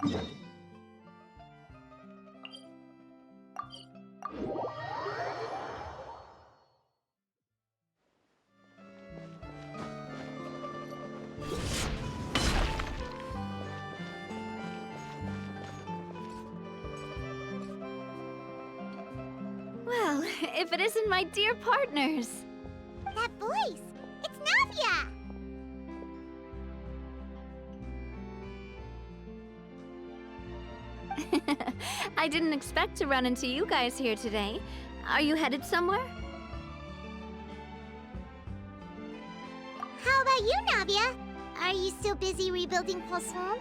Well, if it isn't my dear partners. That voice! It's Navia! I didn't expect to run into you guys here today. Are you headed somewhere? How about you, Navia? Are you still busy rebuilding Poisson?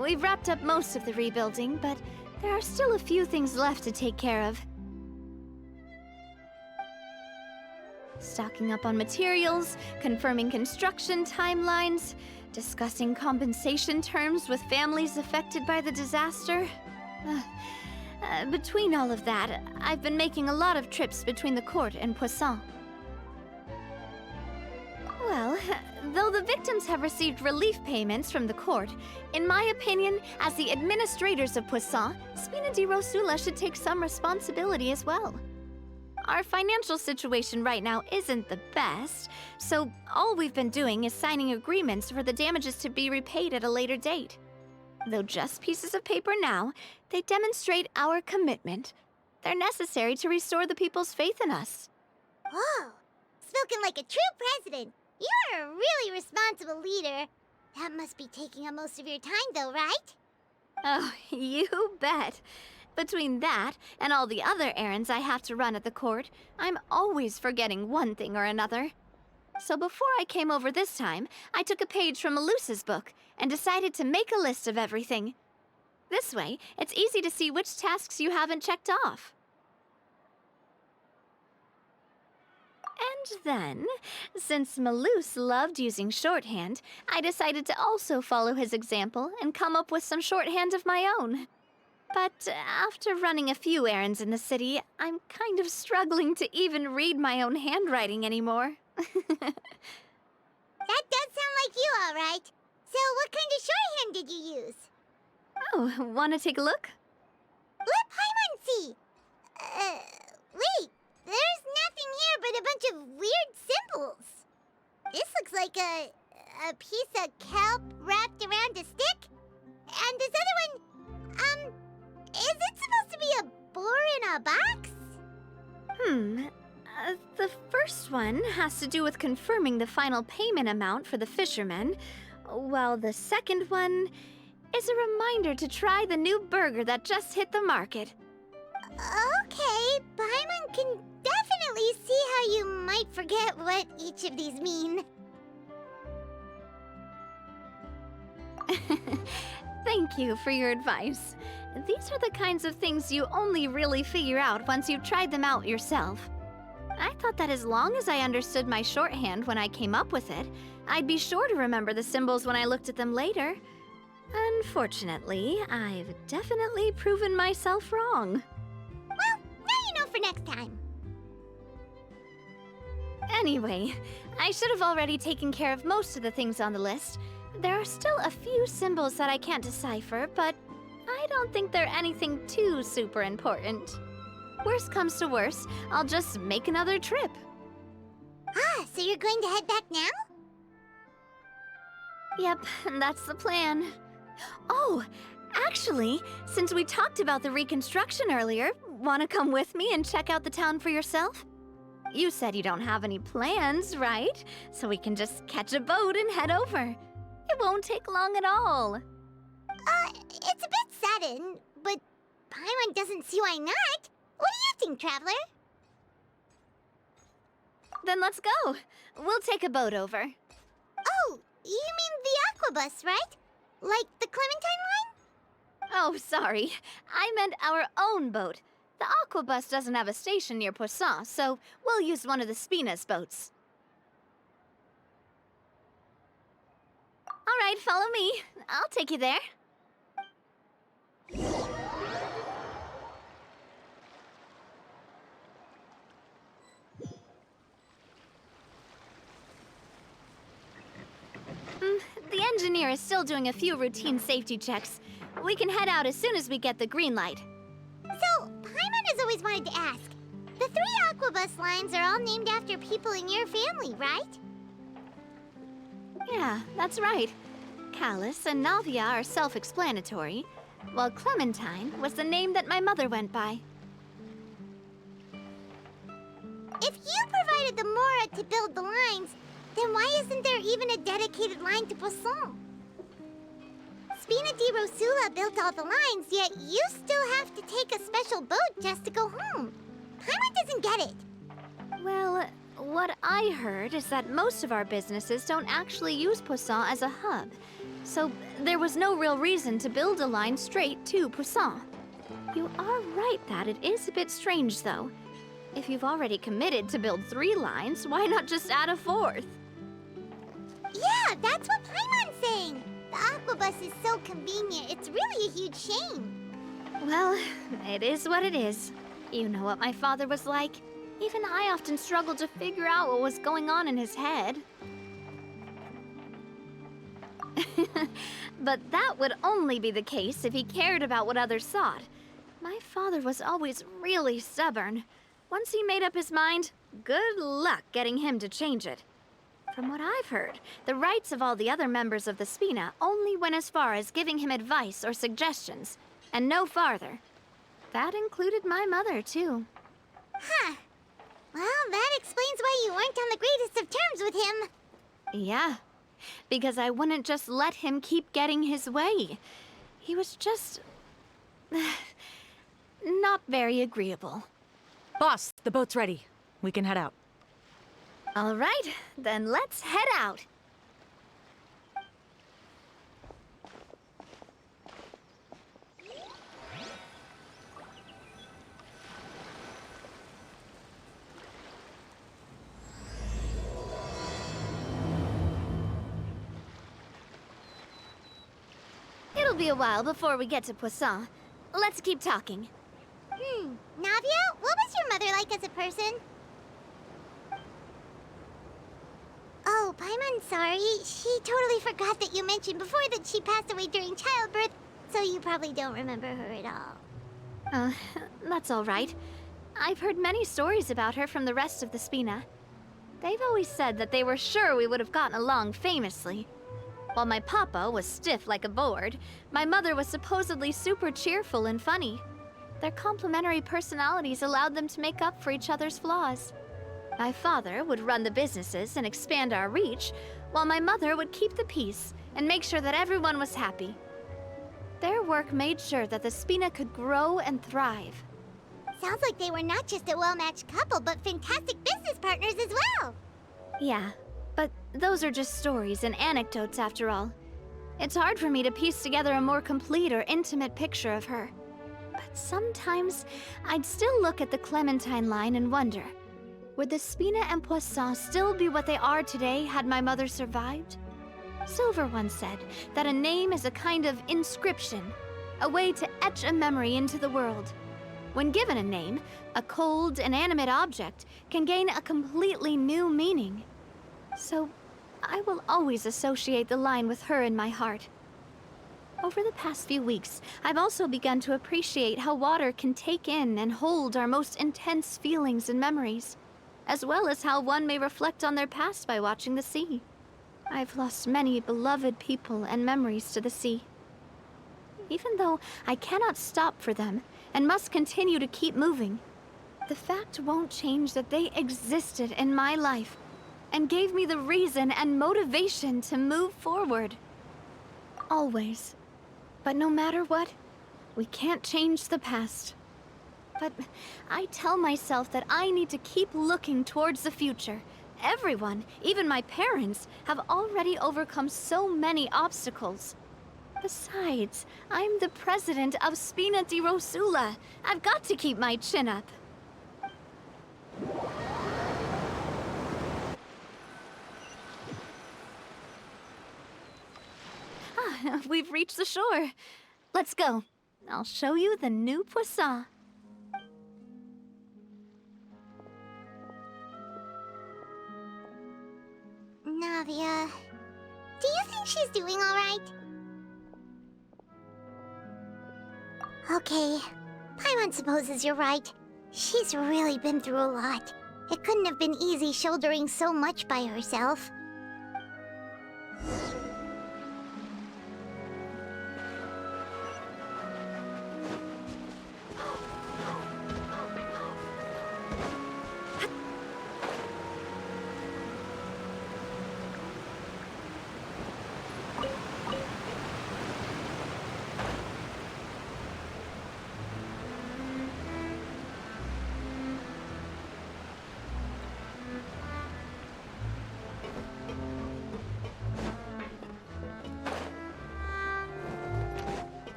We've wrapped up most of the rebuilding, but there are still a few things left to take care of. Stocking up on materials, confirming construction timelines, discussing compensation terms with families affected by the disaster. Between all of that, I've been making a lot of trips between the court and Poisson. Well, though the victims have received relief payments from the court, in my opinion, as the administrators of Poisson, Spina di Rosula should take some responsibility as well. Our financial situation right now isn't the best, so all we've been doing is signing agreements for the damages to be repaid at a later date. Though just pieces of paper now, they demonstrate our commitment. They're necessary to restore the people's faith in us. Whoa! Spoken like a true president! You're a really responsible leader. That must be taking up most of your time, though, right? Oh, you bet. Between that and all the other errands I have to run at the court, I'm always forgetting one thing or another. So before I came over this time, I took a page from Melusa's book and decided to make a list of everything. This way, it's easy to see which tasks you haven't checked off. And then, since Melus loved using shorthand, I decided to also follow his example and come up with some shorthand of my own. But after running a few errands in the city, I'm kind of struggling to even read my own handwriting anymore. That does sound like you, all right. So what kind of shorthand did you use? Oh, wanna take a look? Let Paimon see! Wait, there's nothing here but a bunch of weird symbols. This looks like a piece of kelp wrapped around a stick. And this other one, is it supposed to be a boar in a box? The first one has to do with confirming the final payment amount for the fishermen, while the second one is a reminder to try the new burger that just hit the market. Okay, Paimon can definitely see how you might forget what each of these mean. Thank you for your advice. These are the kinds of things you only really figure out once you've tried them out yourself. I thought that as long as I understood my shorthand when I came up with it, I'd be sure to remember the symbols when I looked at them later. Unfortunately, I've definitely proven myself wrong. Well, now you know for next time. Anyway, I should have already taken care of most of the things on the list. There are still a few symbols that I can't decipher, but I don't think they're anything too super important. Worst comes to worst, I'll just make another trip. So you're going to head back now? Yep, that's the plan. Oh, actually, since we talked about the reconstruction earlier, want to come with me and check out the town for yourself? You said you don't have any plans, right? So we can just catch a boat and head over. It won't take long at all. It's a bit sudden, but Paimon doesn't see why not. What do you think, Traveler? Then let's go. We'll take a boat over. Oh, you mean the aquabus, right? Like the Clementine line? Oh, sorry. I meant our own boat. The aquabus doesn't have a station near Poisson, so we'll use one of the Spina's boats. All right, follow me. I'll take you there. The engineer is still doing a few routine safety checks. We can head out as soon as we get the green light. So, Paimon has always wanted to ask. The 3 Aquabus lines are all named after people in your family, right? Yeah, that's right. Callus and Navia are self-explanatory, while Clementine was the name that my mother went by. If you provided the Mora to build the lines, then why isn't there even a dedicated line to Poisson? Spina di Rosula built all the lines, yet you still have to take a special boat just to go home. Paimon doesn't get it. Well, what I heard is that most of our businesses don't actually use Poisson as a hub, so there was no real reason to build a line straight to Poisson. You are right that it is a bit strange, though. If you've already committed to build 3 lines, why not just add a 4th? Yeah, that's what Paimon's saying. The Aquabus is so convenient, it's really a huge shame. Well, it is what it is. You know what my father was like. Even I often struggled to figure out what was going on in his head. But that would only be the case if he cared about what others thought. My father was always really stubborn. Once he made up his mind, good luck getting him to change it. From what I've heard, the rights of all the other members of the Spina only went as far as giving him advice or suggestions, and no farther. That included my mother, too. Huh. Well, that explains why you weren't on the greatest of terms with him. Yeah, because I wouldn't just let him keep getting his way. He was just... not very agreeable. Boss, the boat's ready. We can head out. All right, then let's head out. It'll be a while before we get to Poisson. Let's keep talking. Navia, what was your mother like as a person? Oh, Paimon, sorry. She totally forgot that you mentioned before that she passed away during childbirth, so you probably don't remember her at all. That's all right. I've heard many stories about her from the rest of the Spina. They've always said that they were sure we would have gotten along famously. While my papa was stiff like a board, my mother was supposedly super cheerful and funny. Their complementary personalities allowed them to make up for each other's flaws. My father would run the businesses and expand our reach, while my mother would keep the peace and make sure that everyone was happy. Their work made sure that the Spina could grow and thrive. Sounds like they were not just a well-matched couple, but fantastic business partners as well. Yeah, but those are just stories and anecdotes after all. It's hard for me to piece together a more complete or intimate picture of her. But sometimes I'd still look at the Clementine line and wonder, would the Spina and Poisson still be what they are today had my mother survived? Silver once said that a name is a kind of inscription, a way to etch a memory into the world. When given a name, a cold, inanimate object can gain a completely new meaning. So, I will always associate the line with her in my heart. Over the past few weeks, I've also begun to appreciate how water can take in and hold our most intense feelings and memories, as well as how one may reflect on their past by watching the sea. I've lost many beloved people and memories to the sea. Even though I cannot stop for them and must continue to keep moving, the fact won't change that they existed in my life and gave me the reason and motivation to move forward. Always. But no matter what, we can't change the past. But I tell myself that I need to keep looking towards the future. Everyone, even my parents, have already overcome so many obstacles. Besides, I'm the president of Spina di Rosula. I've got to keep my chin up. We've reached the shore. Let's go. I'll show you the new Poisson. Navia, do you think She's doing all right. Okay. Paimon supposes you're right. She's really been through a lot. It couldn't have been easy shouldering so much by herself.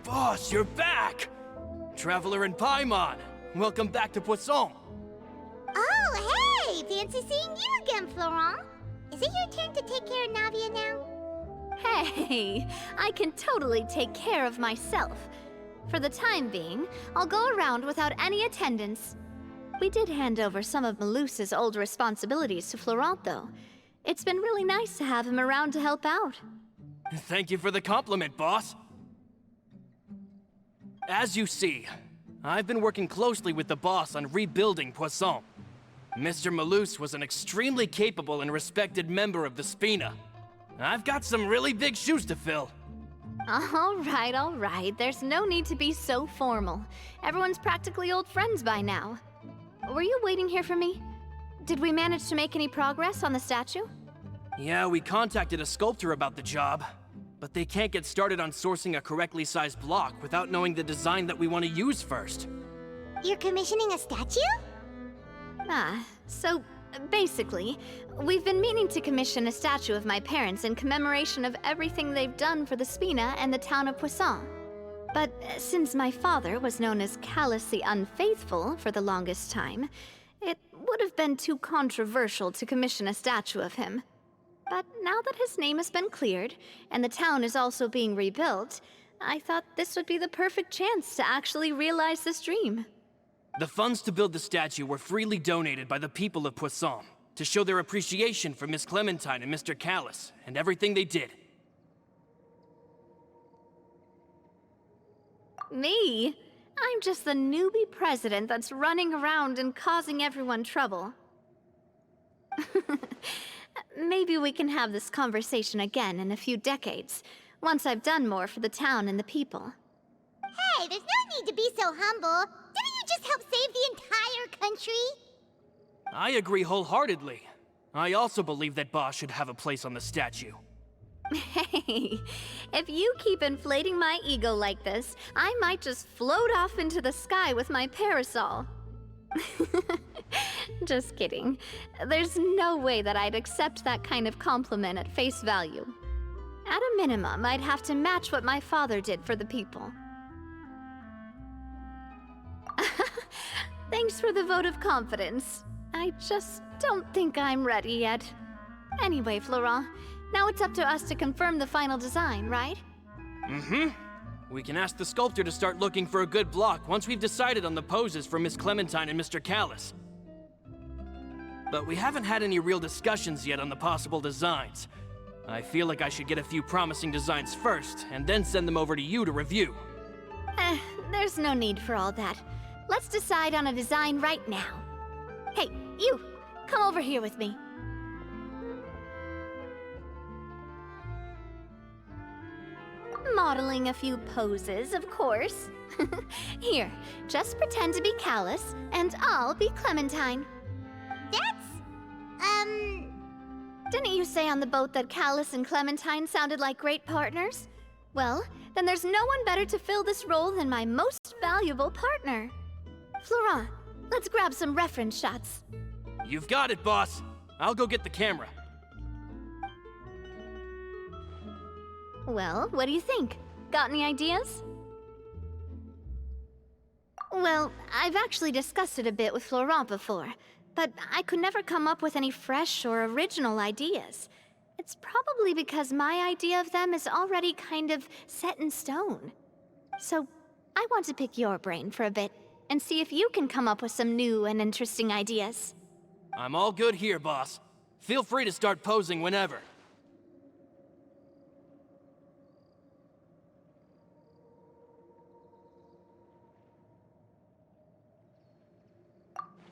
Boss, you're back! Traveler and Paimon, welcome back to Poisson. Oh, hey! Fancy seeing you again, Florent. Is it your turn to take care of Navia now? Hey, I can totally take care of myself. For the time being, I'll go around without any attendance. We did hand over some of Malus's old responsibilities to Florent, though. It's been really nice to have him around to help out. Thank you for the compliment, boss. As you see, I've been working closely with the boss on rebuilding Poisson. Mr. Malus was an extremely capable and respected member of the Spina. I've got some really big shoes to fill. All right. There's no need to be so formal. Everyone's practically old friends by now. Were you waiting here for me? Did we manage to make any progress on the statue? Yeah, we contacted a sculptor about the job, but they can't get started on sourcing a correctly sized block without knowing the design that we want to use first. You're commissioning a statue? So basically, we've been meaning to commission a statue of my parents in commemoration of everything they've done for the Spina and the town of Poisson. But since my father was known as callously unfaithful for the longest time, it would have been too controversial to commission a statue of him. But now that his name has been cleared, and the town is also being rebuilt, I thought this would be the perfect chance to actually realize this dream. The funds to build the statue were freely donated by the people of Poisson to show their appreciation for Miss Clementine and Mr. Callus and everything they did. Me? I'm just the newbie president that's running around and causing everyone trouble. Maybe we can have this conversation again in a few decades, once I've done more for the town and the people. Hey, there's no need to be so humble. Didn't you just help save the entire country? I agree wholeheartedly. I also believe that Boss should have a place on the statue. Hey, if you keep inflating my ego like this, I might just float off into the sky with my parasol. Just kidding. There's no way that I'd accept that kind of compliment at face value. At a minimum, I'd have to match what my father did for the people. Thanks for the vote of confidence. I just don't think I'm ready yet. Anyway, Florent, now it's up to us to confirm the final design, right? Mm-hmm. We can ask the sculptor to start looking for a good block once we've decided on the poses for Miss Clementine and Mr. Callus. But we haven't had any real discussions yet on the possible designs. I feel like I should get a few promising designs first, and then send them over to you to review. There's no need for all that. Let's decide on a design right now. Hey, you! Come over here with me. Modeling a few poses, of course. Here, just pretend to be Callus, and I'll be Clementine. Didn't you say on the boat that Callus and Clementine sounded like great partners? Well, then there's no one better to fill this role than my most valuable partner. Florent, let's grab some reference shots. You've got it, boss. I'll go get the camera. Well, what do you think? Got any ideas? Well, I've actually discussed it a bit with Florent before, but I could never come up with any fresh or original ideas. It's probably because my idea of them is already kind of set in stone. So, I want to pick your brain for a bit and see if you can come up with some new and interesting ideas. I'm all good here, boss. Feel free to start posing whenever.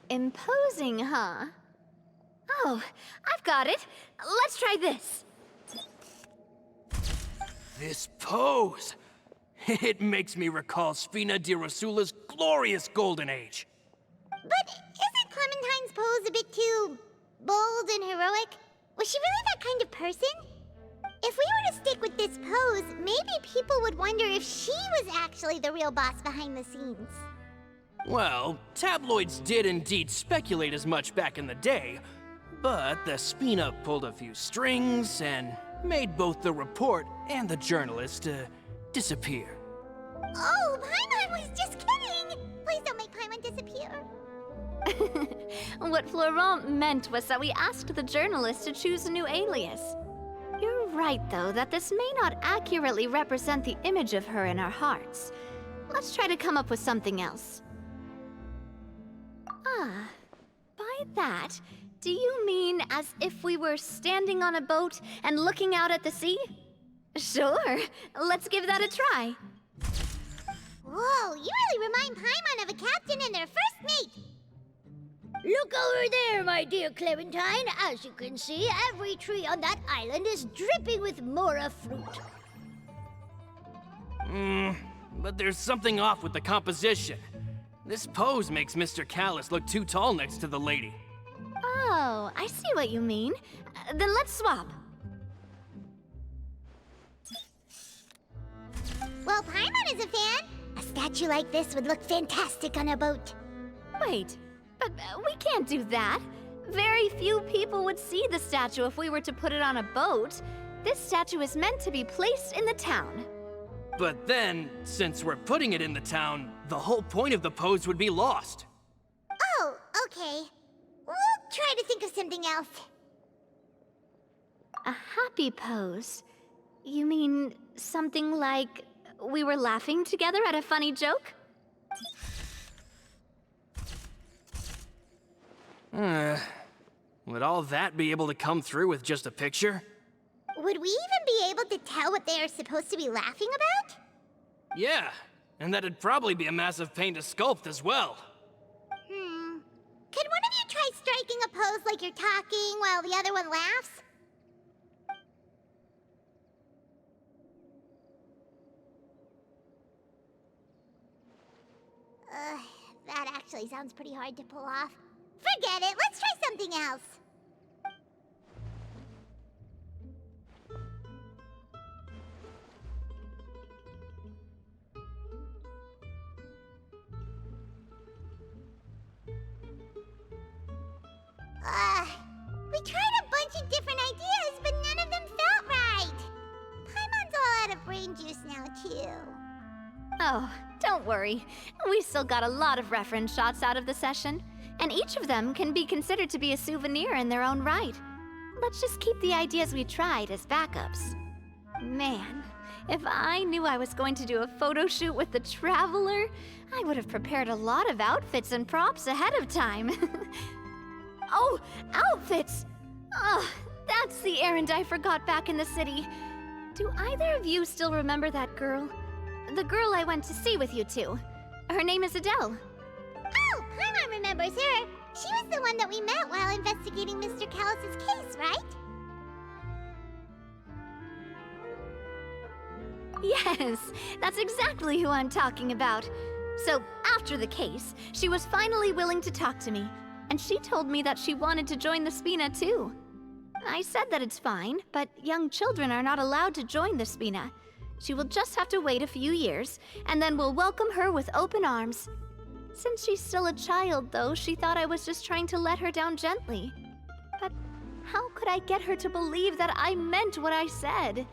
Imposing, huh? Oh, I've got it. Let's try this. This pose! It makes me recall Spina di Rosula's glorious golden age. But isn't Clementine's pose a bit too bold and heroic? Was she really that kind of person? If we were to stick with this pose, maybe people would wonder if she was actually the real boss behind the scenes. Well, tabloids did indeed speculate as much back in the day, but the Spina pulled a few strings and made both the report and the journalist disappear. Oh, Paimon was just kidding! Please don't make Paimon disappear. What Florent meant was that we asked the journalist to choose a new alias. You're right, though, that this may not accurately represent the image of her in our hearts. Let's try to come up with something else. Ah, by that, do you mean as if we were standing on a boat and looking out at the sea? Sure, let's give that a try. Whoa, you really remind Paimon of a captain and their first mate. Look over there, my dear Clementine. As you can see, every tree on that island is dripping with mora fruit. But there's something off with the composition. This pose makes Mr. Callus look too tall next to the lady. Oh, I see what you mean. Then let's swap. Well, Paimon is a fan. A statue like this would look fantastic on a boat. Wait, but we can't do that. Very few people would see the statue if we were to put it on a boat. This statue is meant to be placed in the town. But then, since we're putting it in the town, the whole point of the pose would be lost. Oh, okay. We'll try to think of something else. A happy pose? You mean something like we were laughing together at a funny joke? Would all that be able to come through with just a picture? Would we even be able to tell what they are supposed to be laughing about? Yeah, and that'd probably be a massive pain to sculpt as well. Could one of you try striking a pose like you're talking while the other one laughs? That actually sounds pretty hard to pull off. Forget it, let's try something else. We tried a bunch of different ideas, but none of them felt right. Paimon's all out of brain juice now, too. Oh, don't worry. We still got a lot of reference shots out of the session, and each of them can be considered to be a souvenir in their own right. Let's just keep the ideas we tried as backups. Man, if I knew I was going to do a photo shoot with the Traveler, I would have prepared a lot of outfits and props ahead of time. Oh, outfits! Oh, that's the errand I forgot back in the city. Do either of you still remember that girl? The girl I went to see with you two. Her name is Adele. Oh, Paimon remembers her. She was the one that we met while investigating Mr. Callus's case, right? Yes, that's exactly who I'm talking about. So, after the case, she was finally willing to talk to me, and she told me that she wanted to join the Spina too. I said that it's fine, but young children are not allowed to join the Spina. She will just have to wait a few years, and then we'll welcome her with open arms. Since she's still a child, though, she thought I was just trying to let her down gently. But how could I get her to believe that I meant what I said?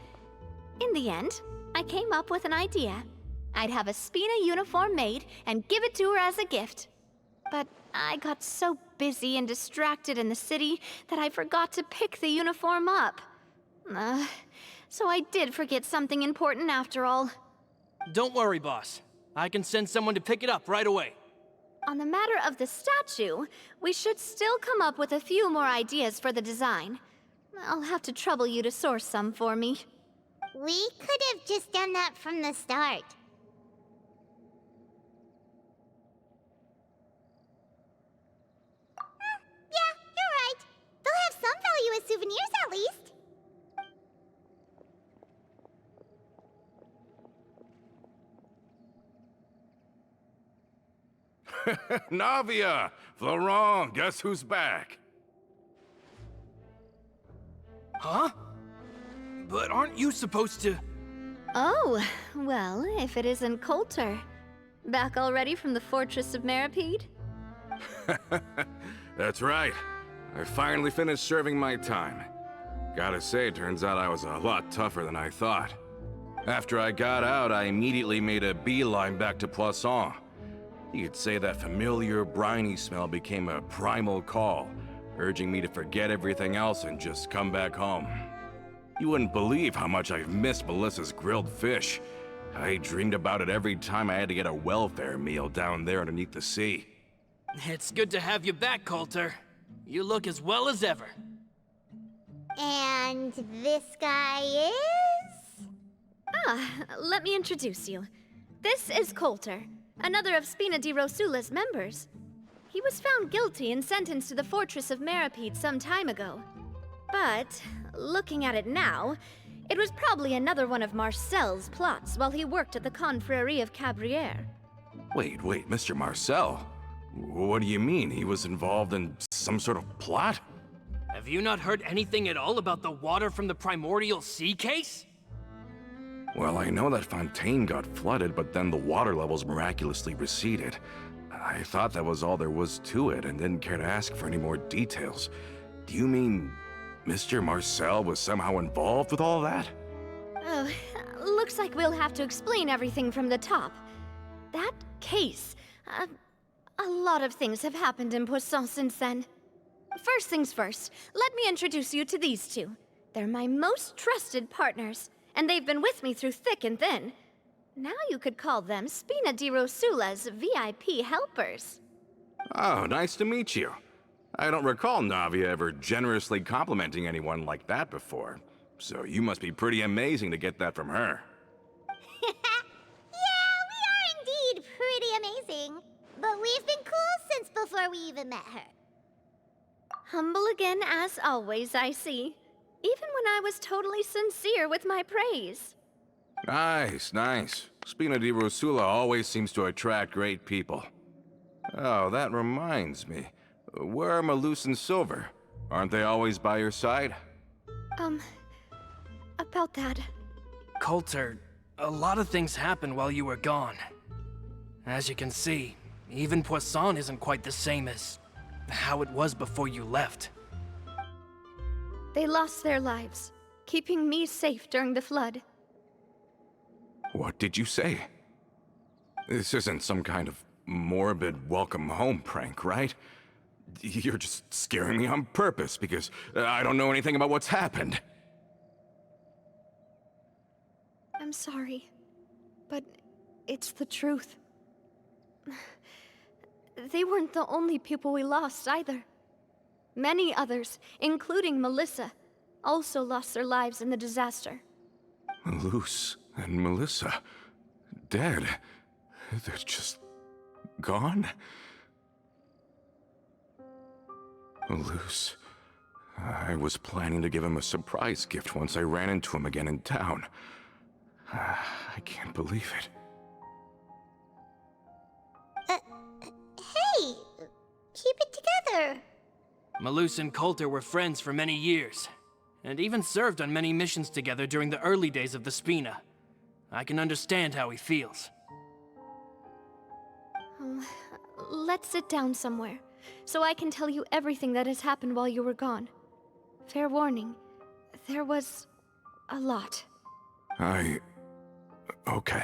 In the end, I came up with an idea. I'd have a Spina uniform made and give it to her as a gift. But I got so busy and distracted in the city that I forgot to pick the uniform up. So I did forget something important after all. Don't worry, boss. I can send someone to pick it up right away. On the matter of the statue, we should still come up with a few more ideas for the design. I'll have to trouble you to source some for me. We could have just done that from the start. Yeah, you're right. They'll have some value as souvenirs at least. Navia! Florent, guess who's back? Huh? But aren't you supposed to... Oh, well, if it isn't Coulter. Back already from the Fortress of Meripede? That's right. I finally finished serving my time. Gotta say, turns out I was a lot tougher than I thought. After I got out, I immediately made a beeline back to Poisson. You could say that familiar, briny smell became a primal call, urging me to forget everything else and just come back home. You wouldn't believe how much I've missed Melissa's grilled fish. I dreamed about it every time I had to get a welfare meal down there underneath the sea. It's good to have you back, Coulter. You look as well as ever. And this guy is? Ah, let me introduce you. This is Coulter, another of Spina di Rosula's members. He was found guilty and sentenced to the Fortress of Meripede some time ago. But, looking at it now, it was probably another one of Marcel's plots while he worked at the Confrérie of Cabrières. Wait, Mr. Marcel? What do you mean? He was involved in some sort of plot? Have you not heard anything at all about the water from the primordial sea case? Well, I know that Fontaine got flooded, but then the water levels miraculously receded. I thought that was all there was to it and didn't care to ask for any more details. Do you mean Mr. Marcel was somehow involved with all that? Oh, looks like we'll have to explain everything from the top. That case, a lot of things have happened in Poisson since then. First things first, let me introduce you to these two. They're my most trusted partners, and they've been with me through thick and thin. Now you could call them Spina di Rosula's VIP helpers. Oh, nice to meet you. I don't recall Navia ever generously complimenting anyone like that before, so you must be pretty amazing to get that from her. Yeah, we are indeed pretty amazing. But we've been cool since before we even met her. Humble again as always, I see. Even when I was totally sincere with my praise. Nice. Spina di Rosula always seems to attract great people. Oh, that reminds me. Where are Malus and Silver? Aren't they always by your side? About that. Coulter, a lot of things happened while you were gone. As you can see, even Poisson isn't quite the same as how it was before you left. They lost their lives, keeping me safe during the flood. What did you say? This isn't some kind of morbid welcome home prank, right? You're just scaring me on purpose because I don't know anything about what's happened. I'm sorry, but it's the truth. They weren't the only people we lost either. Many others, including Melissa, also lost their lives in the disaster. Malus and Melissa, dead. They're just gone? Malus. I was planning to give him a surprise gift once I ran into him again in town. I can't believe it. Hey, keep it together. Malus and Coulter were friends for many years, and even served on many missions together during the early days of the Spina. I can understand how he feels. Let's sit down somewhere, so I can tell you everything that has happened while you were gone. Fair warning, there was a lot. Okay.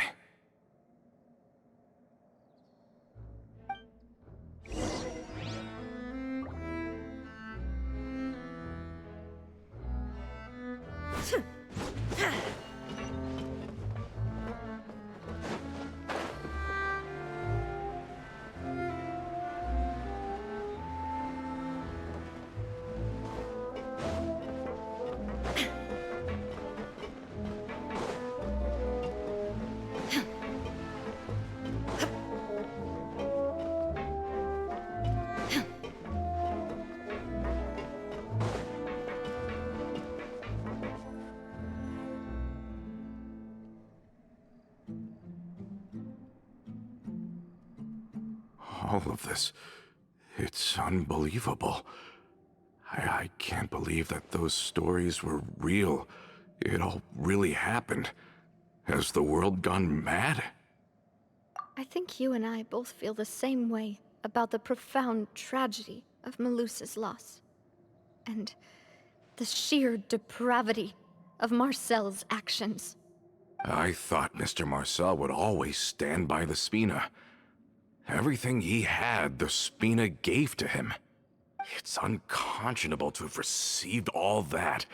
all of this? It's unbelievable. I can't believe that those stories were real. It all really happened. Has the world gone mad? I think you and I both feel the same way about the profound tragedy of Melusa's loss. And the sheer depravity of Marcel's actions. I thought Mr. Marcel would always stand by the Spina. Everything he had, the Spina gave to him. It's unconscionable to have received all that,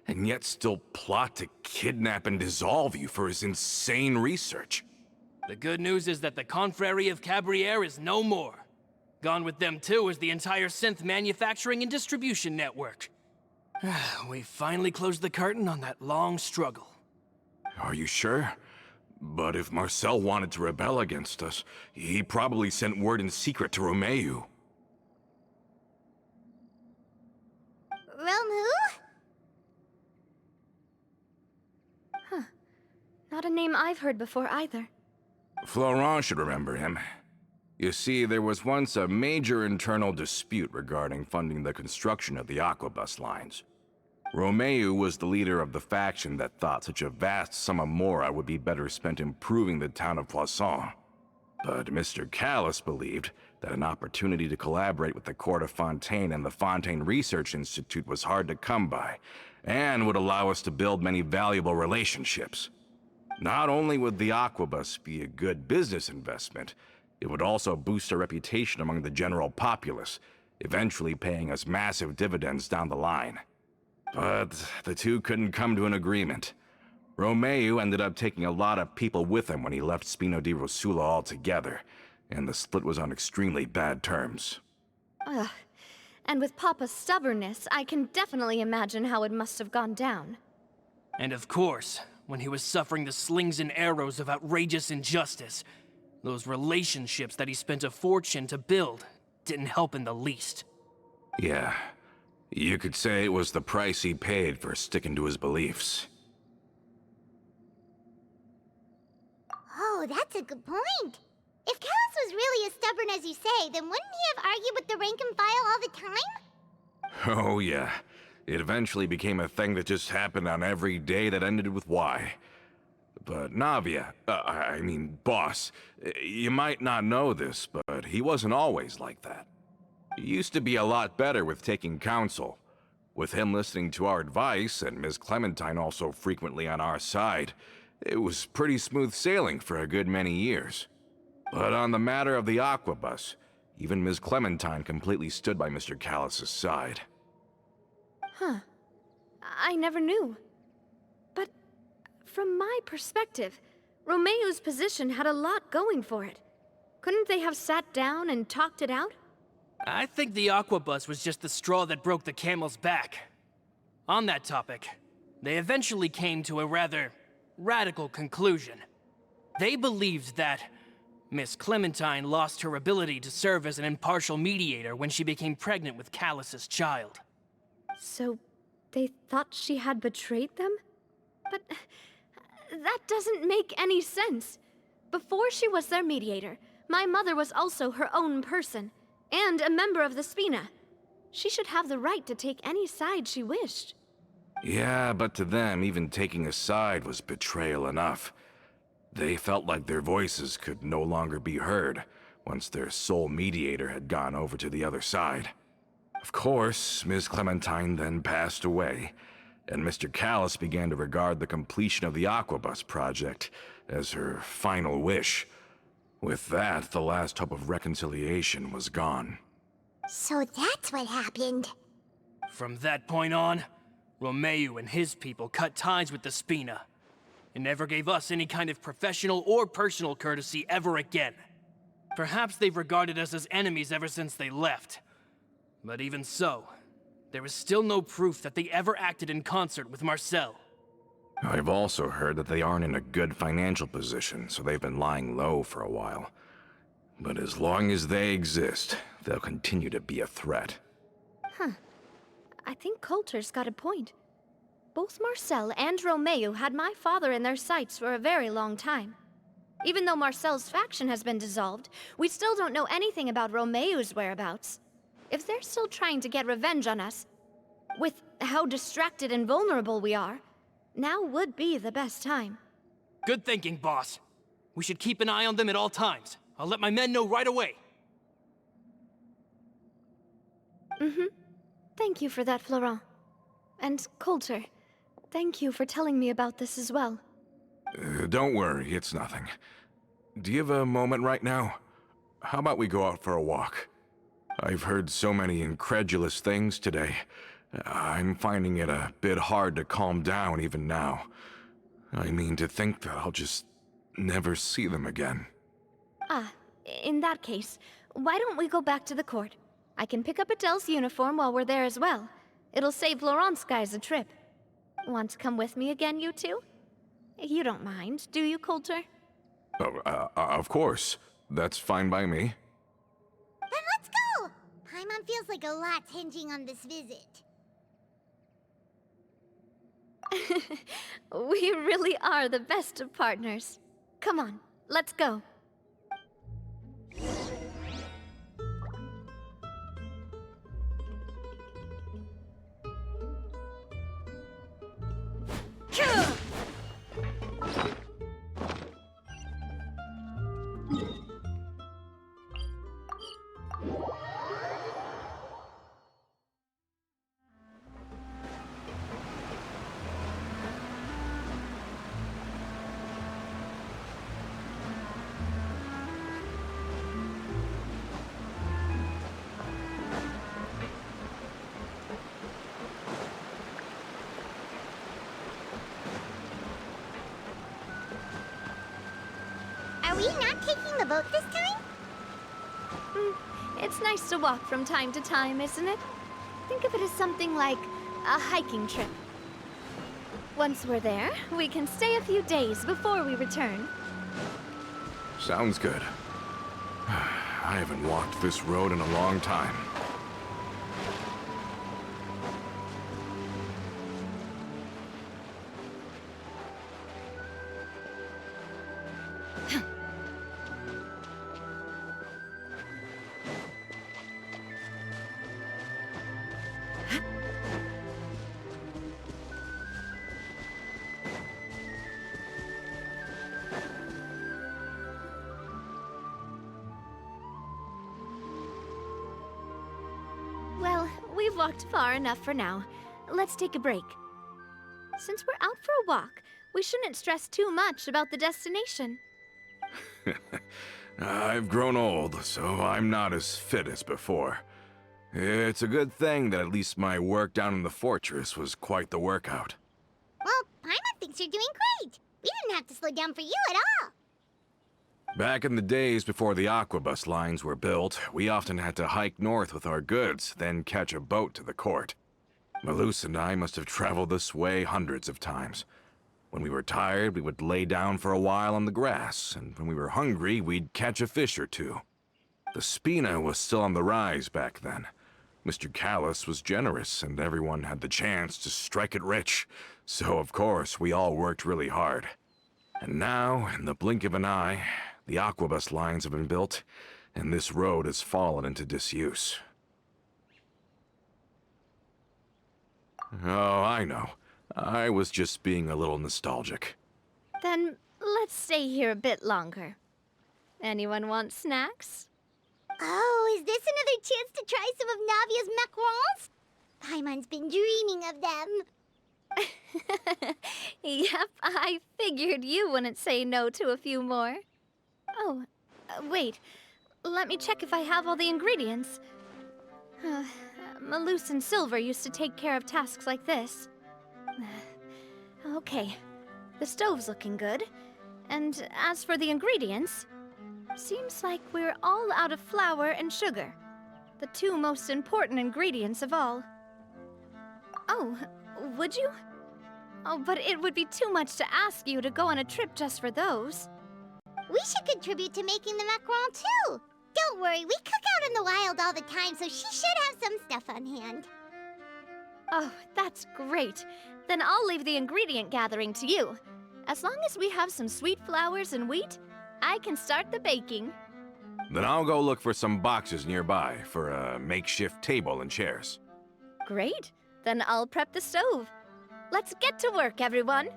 and yet still plot to kidnap and dissolve you for his insane research. The good news is that the Confrérie of Cabriere is no more. Gone with them too is the entire synth manufacturing and distribution network. We finally closed the curtain on that long struggle. Are you sure? But if Marcel wanted to rebel against us, he probably sent word in secret to Romeu. Romu? Not a name I've heard before either. Florent should remember him. You see, there was once a major internal dispute regarding funding the construction of the Aquabus lines. Romeu was the leader of the faction that thought such a vast sum of mora would be better spent improving the town of Poisson. But Mr. Callis believed that an opportunity to collaborate with the Court of Fontaine and the Fontaine Research Institute was hard to come by, and would allow us to build many valuable relationships. Not only would the Aquabus be a good business investment, it would also boost our reputation among the general populace, eventually paying us massive dividends down the line. But the two couldn't come to an agreement. Romeu ended up taking a lot of people with him when he left Spino di Rosula altogether, and the split was on extremely bad terms. Ugh. And with Papa's stubbornness, I can definitely imagine how it must have gone down. And of course, when he was suffering the slings and arrows of outrageous injustice, those relationships that he spent a fortune to build didn't help in the least. Yeah, you could say it was the price he paid for sticking to his beliefs. Oh, that's a good point. If Callus was really as stubborn as you say, then wouldn't he have argued with the rank and file all the time? Oh yeah, it eventually became a thing that just happened on every day that ended with Y. But Navia, boss, you might not know this, but he wasn't always like that. He used to be a lot better with taking counsel. With him listening to our advice, and Ms. Clementine also frequently on our side, it was pretty smooth sailing for a good many years. But on the matter of the Aquabus, even Ms. Clementine completely stood by Mr. Callus's side. Huh. I never knew. But from my perspective, Romeu's position had a lot going for it. Couldn't they have sat down and talked it out? I think the Aquabus was just the straw that broke the camel's back. On that topic, they eventually came to a rather radical conclusion. They believed that Miss Clementine lost her ability to serve as an impartial mediator when she became pregnant with Callus's child. So they thought she had betrayed them? But that doesn't make any sense. Before she was their mediator, my mother was also her own person, and a member of the Spina. She should have the right to take any side she wished. Yeah, but to them, even taking a side was betrayal enough. They felt like their voices could no longer be heard once their sole mediator had gone over to the other side. Of course, Ms. Clementine then passed away, and Mr. Callus began to regard the completion of the Aquabus project as her final wish. With that, the last hope of reconciliation was gone. So that's what happened. From that point on, Romeu and his people cut ties with the Spina, and never gave us any kind of professional or personal courtesy ever again. Perhaps they've regarded us as enemies ever since they left. But even so, there is still no proof that they ever acted in concert with Marcel. I've also heard that they aren't in a good financial position, so they've been lying low for a while. But as long as they exist, they'll continue to be a threat. I think Coulter's got a point. Both Marcel and Romeu had my father in their sights for a very long time. Even though Marcel's faction has been dissolved, we still don't know anything about Romeu's whereabouts. If they're still trying to get revenge on us, with how distracted and vulnerable we are, now would be the best time. Good thinking, boss. We should keep an eye on them at all times. I'll let my men know right away. Thank you for that, Florent. And Coulter, thank you for telling me about this as well. Don't worry, it's nothing. Do you have a moment right now? How about we go out for a walk? I've heard so many incredulous things today. I'm finding it a bit hard to calm down even now. I mean, to think that I'll just never see them again. Ah, in that case, why don't we go back to the court? I can pick up Adele's uniform while we're there as well. It'll save Laurent's guys a trip. Want to come with me again, you two? You don't mind, do you, Coulter? Of course. That's fine by me. Then let's go! Paimon feels like a lot's hinging on this visit. We really are the best of partners. Come on, let's go. Are we not taking the boat this time? It's nice to walk from time to time, isn't it? Think of it as something like a hiking trip. Once we're there, we can stay a few days before we return. Sounds good. I haven't walked this road in a long time. Well, we've walked far enough for now. Let's take a break. Since we're out for a walk, we shouldn't stress too much about the destination. I've grown old, so I'm not as fit as before. It's a good thing that at least my work down in the fortress was quite the workout. Well, Paimon thinks you're doing great. We didn't have to slow down for you at all. Back in the days before the aquabus lines were built, we often had to hike north with our goods, then catch a boat to the court. Malus and I must have traveled this way hundreds of times. When we were tired, we would lay down for a while on the grass, and when we were hungry, we'd catch a fish or two. The spina was still on the rise back then. Mr. Callis was generous, and everyone had the chance to strike it rich. So, of course, we all worked really hard. And now, in the blink of an eye, the aquabus lines have been built, and this road has fallen into disuse. Oh, I know. I was just being a little nostalgic. Then let's stay here a bit longer. Anyone want snacks? Oh, is this another chance to try some of Navia's macarons? Paimon's been dreaming of them. Yep, I figured you wouldn't say no to a few more. Oh, wait. Let me check if I have all the ingredients. Malus and Silver used to take care of tasks like this. Okay, the stove's looking good. And as for the ingredients, seems like we're all out of flour and sugar. The two most important ingredients of all. Oh, would you? Oh, but it would be too much to ask you to go on a trip just for those. We should contribute to making the macaron too. Don't worry, we cook out in the wild all the time, so she should have some stuff on hand. Oh, that's great. Then I'll leave the ingredient gathering to you. As long as we have some sweet flowers and wheat, I can start the baking. Then I'll go look for some boxes nearby for a makeshift table and chairs. Great. Then I'll prep the stove. Let's get to work, everyone.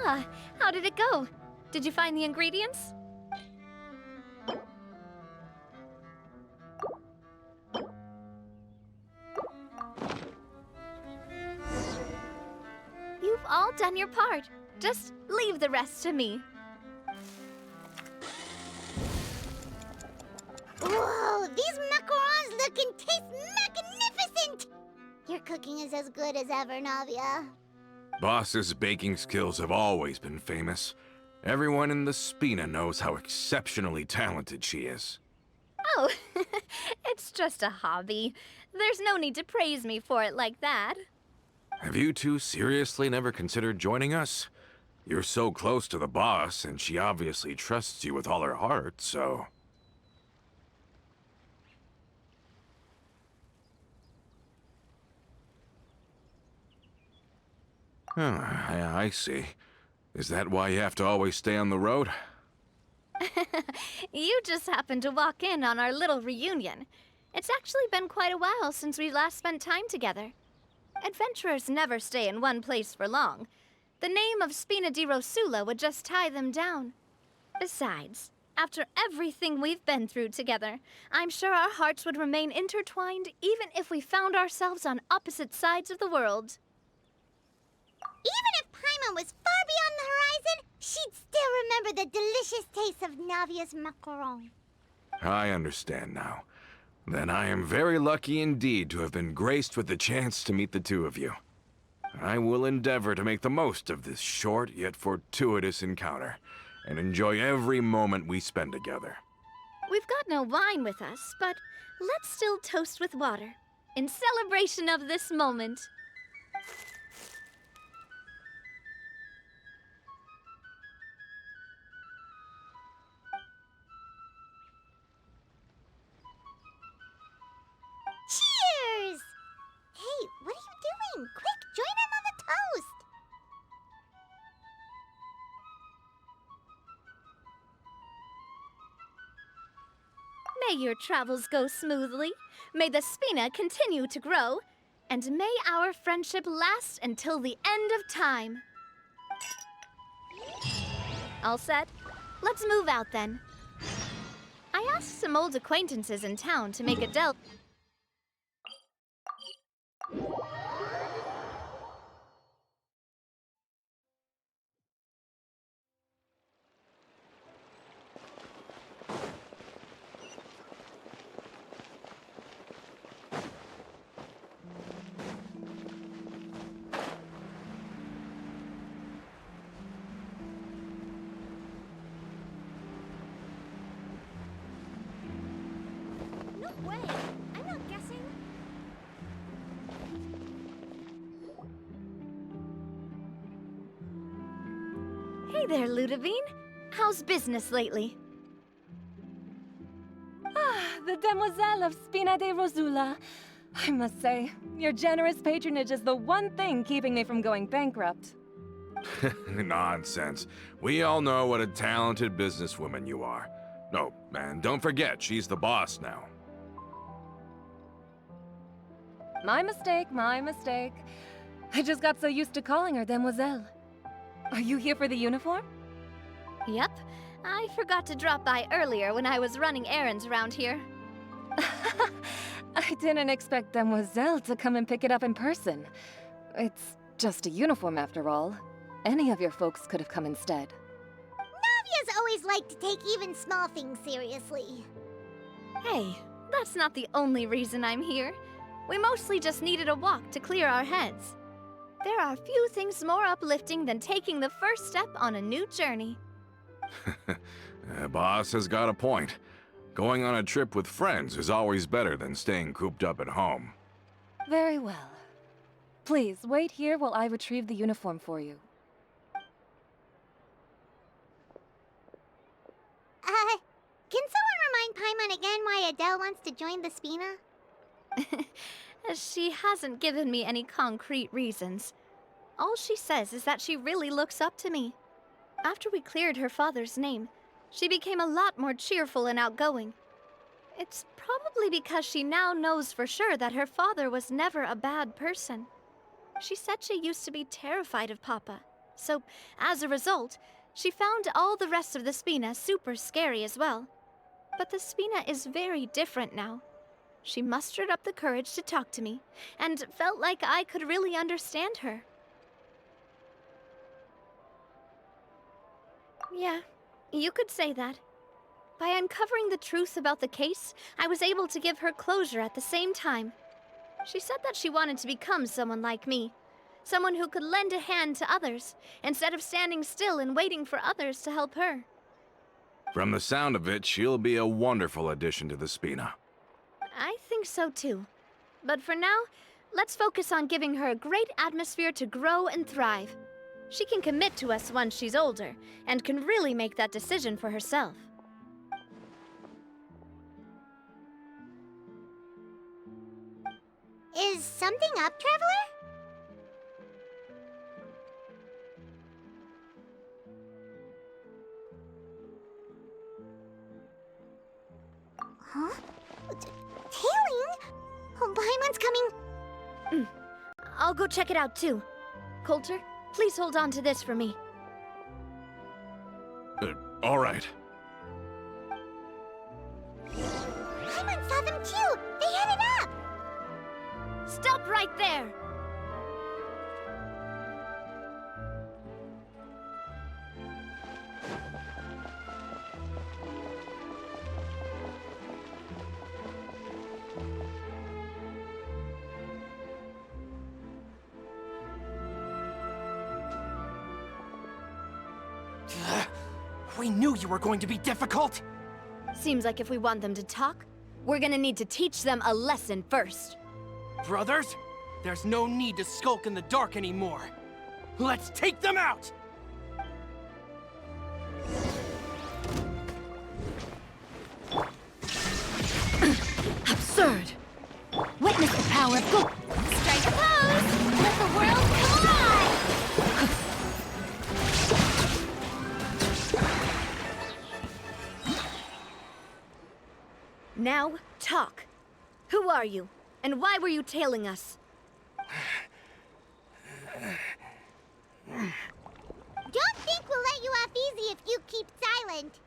Ah, how did it go? Did you find the ingredients? You've all done your part. Just leave the rest to me. Whoa, these macarons look and taste magnificent! Your cooking is as good as ever, Navia. Boss's baking skills have always been famous. Everyone in the Spina knows how exceptionally talented she is. Oh, it's just a hobby. There's no need to praise me for it like that. Have you two seriously never considered joining us? You're so close to the boss, and she obviously trusts you with all her heart, so... I see. Is that why you have to always stay on the road? You just happened to walk in on our little reunion. It's actually been quite a while since we last spent time together. Adventurers never stay in one place for long. The name of Spina di Rosula would just tie them down. Besides, after everything we've been through together, I'm sure our hearts would remain intertwined even if we found ourselves on opposite sides of the world. Even if Paimon was far beyond the horizon, she'd still remember the delicious taste of Navia's macaron. I understand now. Then I am very lucky indeed to have been graced with the chance to meet the two of you. I will endeavor to make the most of this short yet fortuitous encounter, and enjoy every moment we spend together. We've got no wine with us, but let's still toast with water, in celebration of this moment. Cheers! Hey, what are you doing? Quick, join in on the toast! May your travels go smoothly, may the Spina continue to grow, and may our friendship last until the end of time. All set? Let's move out then. I asked some old acquaintances in town to make a delve. No way! I'm not guessing. Hey there, Ludovine. How's business lately? The Demoiselle of Spina di Rosula. I must say, your generous patronage is the one thing keeping me from going bankrupt. Nonsense. We all know what a talented businesswoman you are. No, and don't forget, she's the boss now. My mistake, my mistake. I just got so used to calling her Demoiselle. Are you here for the uniform? Yep. I forgot to drop by earlier when I was running errands around here. I didn't expect Demoiselle to come and pick it up in person. It's just a uniform after all. Any of your folks could have come instead. Navia's always liked to take even small things seriously. Hey, that's not the only reason I'm here. We mostly just needed a walk to clear our heads. There are few things more uplifting than taking the first step on a new journey. Boss has got a point. Going on a trip with friends is always better than staying cooped up at home. Very well. Please, wait here while I retrieve the uniform for you. Can someone remind Paimon again why Adele wants to join the Spina? She hasn't given me any concrete reasons. All she says is that she really looks up to me. After we cleared her father's name, she became a lot more cheerful and outgoing. It's probably because she now knows for sure that her father was never a bad person. She said she used to be terrified of Papa, so as a result, she found all the rest of the Spina super scary as well. But the Spina is very different now. She mustered up the courage to talk to me, and felt like I could really understand her. Yeah, you could say that. By uncovering the truth about the case, I was able to give her closure at the same time. She said that she wanted to become someone like me. Someone who could lend a hand to others, instead of standing still and waiting for others to help her. From the sound of it, she'll be a wonderful addition to the Spina. I think so too. But for now, let's focus on giving her a great atmosphere to grow and thrive. She can commit to us once she's older, and can really make that decision for herself. Is something up, Traveler? Huh? Tailing? Oh, Paimon's coming. I'll go check it out too. Coulter, please hold on to this for me. All right. Paimon saw them too. They headed up. Stop right there! We knew you were going to be difficult! Seems like if we want them to talk, we're gonna need to teach them a lesson first. Brothers, there's no need to skulk in the dark anymore. Let's take them out! Absurd! Witness the power of Go- Strike a pose. Let the world collide. Now, talk. Who are you? And why were you tailing us? Don't think we'll let you off easy if you keep silent.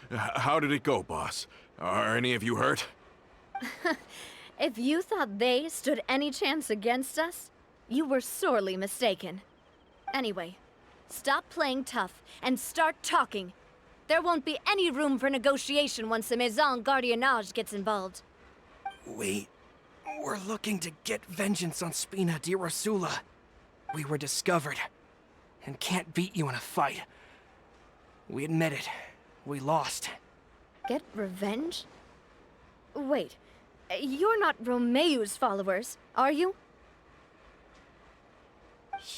How did it go, boss? Are any of you hurt? If you thought they stood any chance against us, you were sorely mistaken. Anyway, stop playing tough and start talking. There won't be any room for negotiation once the Maison Gardiennage gets involved. We're looking to get vengeance on Spina di Rosula. We were discovered, and can't beat you in a fight. We admit it. We lost. Get revenge? Wait, you're not Romeu's followers, are you?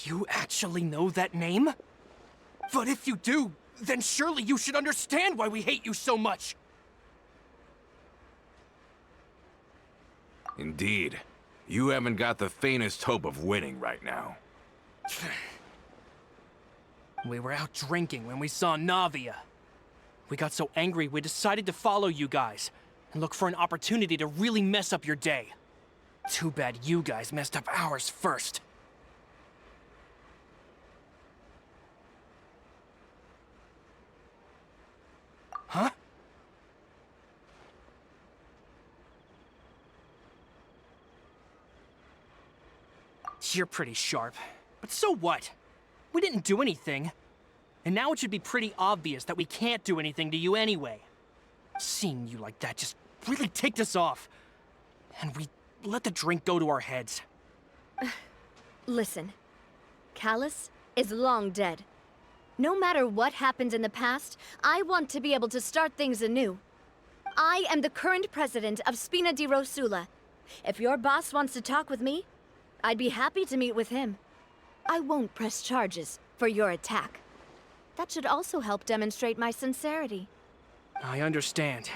You actually know that name? But if you do, then surely you should understand why we hate you so much! Indeed. You haven't got the faintest hope of winning right now. We were out drinking when we saw Navia. We got so angry we decided to follow you guys and look for an opportunity to really mess up your day. Too bad you guys messed up ours first. Huh? You're pretty sharp, but so what? We didn't do anything. And now it should be pretty obvious that we can't do anything to you anyway. Seeing you like that just really ticked us off. And we let the drink go to our heads. Listen, Callus is long dead. No matter what happened in the past, I want to be able to start things anew. I am the current president of Spina di Rosula. If your boss wants to talk with me, I'd be happy to meet with him. I won't press charges for your attack. That should also help demonstrate my sincerity. I understand.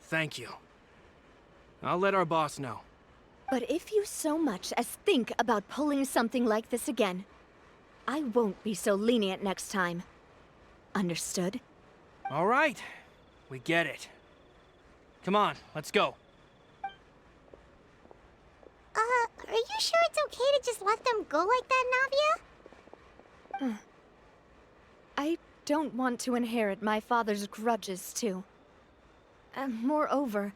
Thank you. I'll let our boss know. But if you so much as think about pulling something like this again, I won't be so lenient next time. Understood? All right. We get it. Come on, let's go. Are you sure it's okay to just let them go like that, Navia? I don't want to inherit my father's grudges, too. Moreover,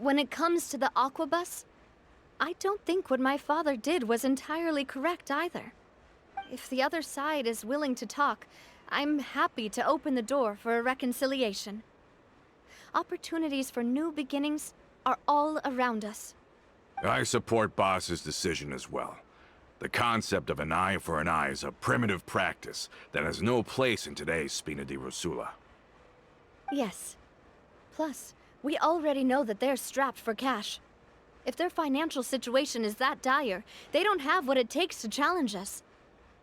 when it comes to the Aquabus, I don't think what my father did was entirely correct either. If the other side is willing to talk, I'm happy to open the door for a reconciliation. Opportunities for new beginnings are all around us. I support Boss's decision as well. The concept of an eye for an eye is a primitive practice that has no place in today's Spina di Rosula. Yes. Plus, we already know that they're strapped for cash. If their financial situation is that dire, they don't have what it takes to challenge us.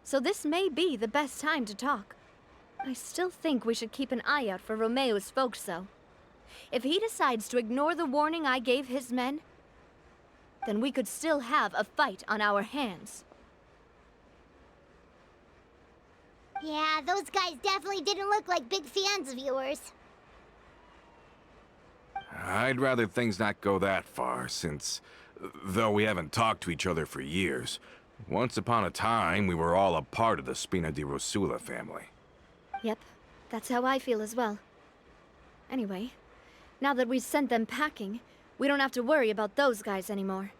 So this may be the best time to talk. I still think we should keep an eye out for Romeo's folks, though. If he decides to ignore the warning I gave his men, then we could still have a fight on our hands. Yeah, those guys definitely didn't look like big fans of yours. I'd rather things not go that far, since, though we haven't talked to each other for years, once upon a time we were all a part of the Spina di Rosula family. Yep, that's how I feel as well. Anyway, now that we've sent them packing, we don't have to worry about those guys anymore.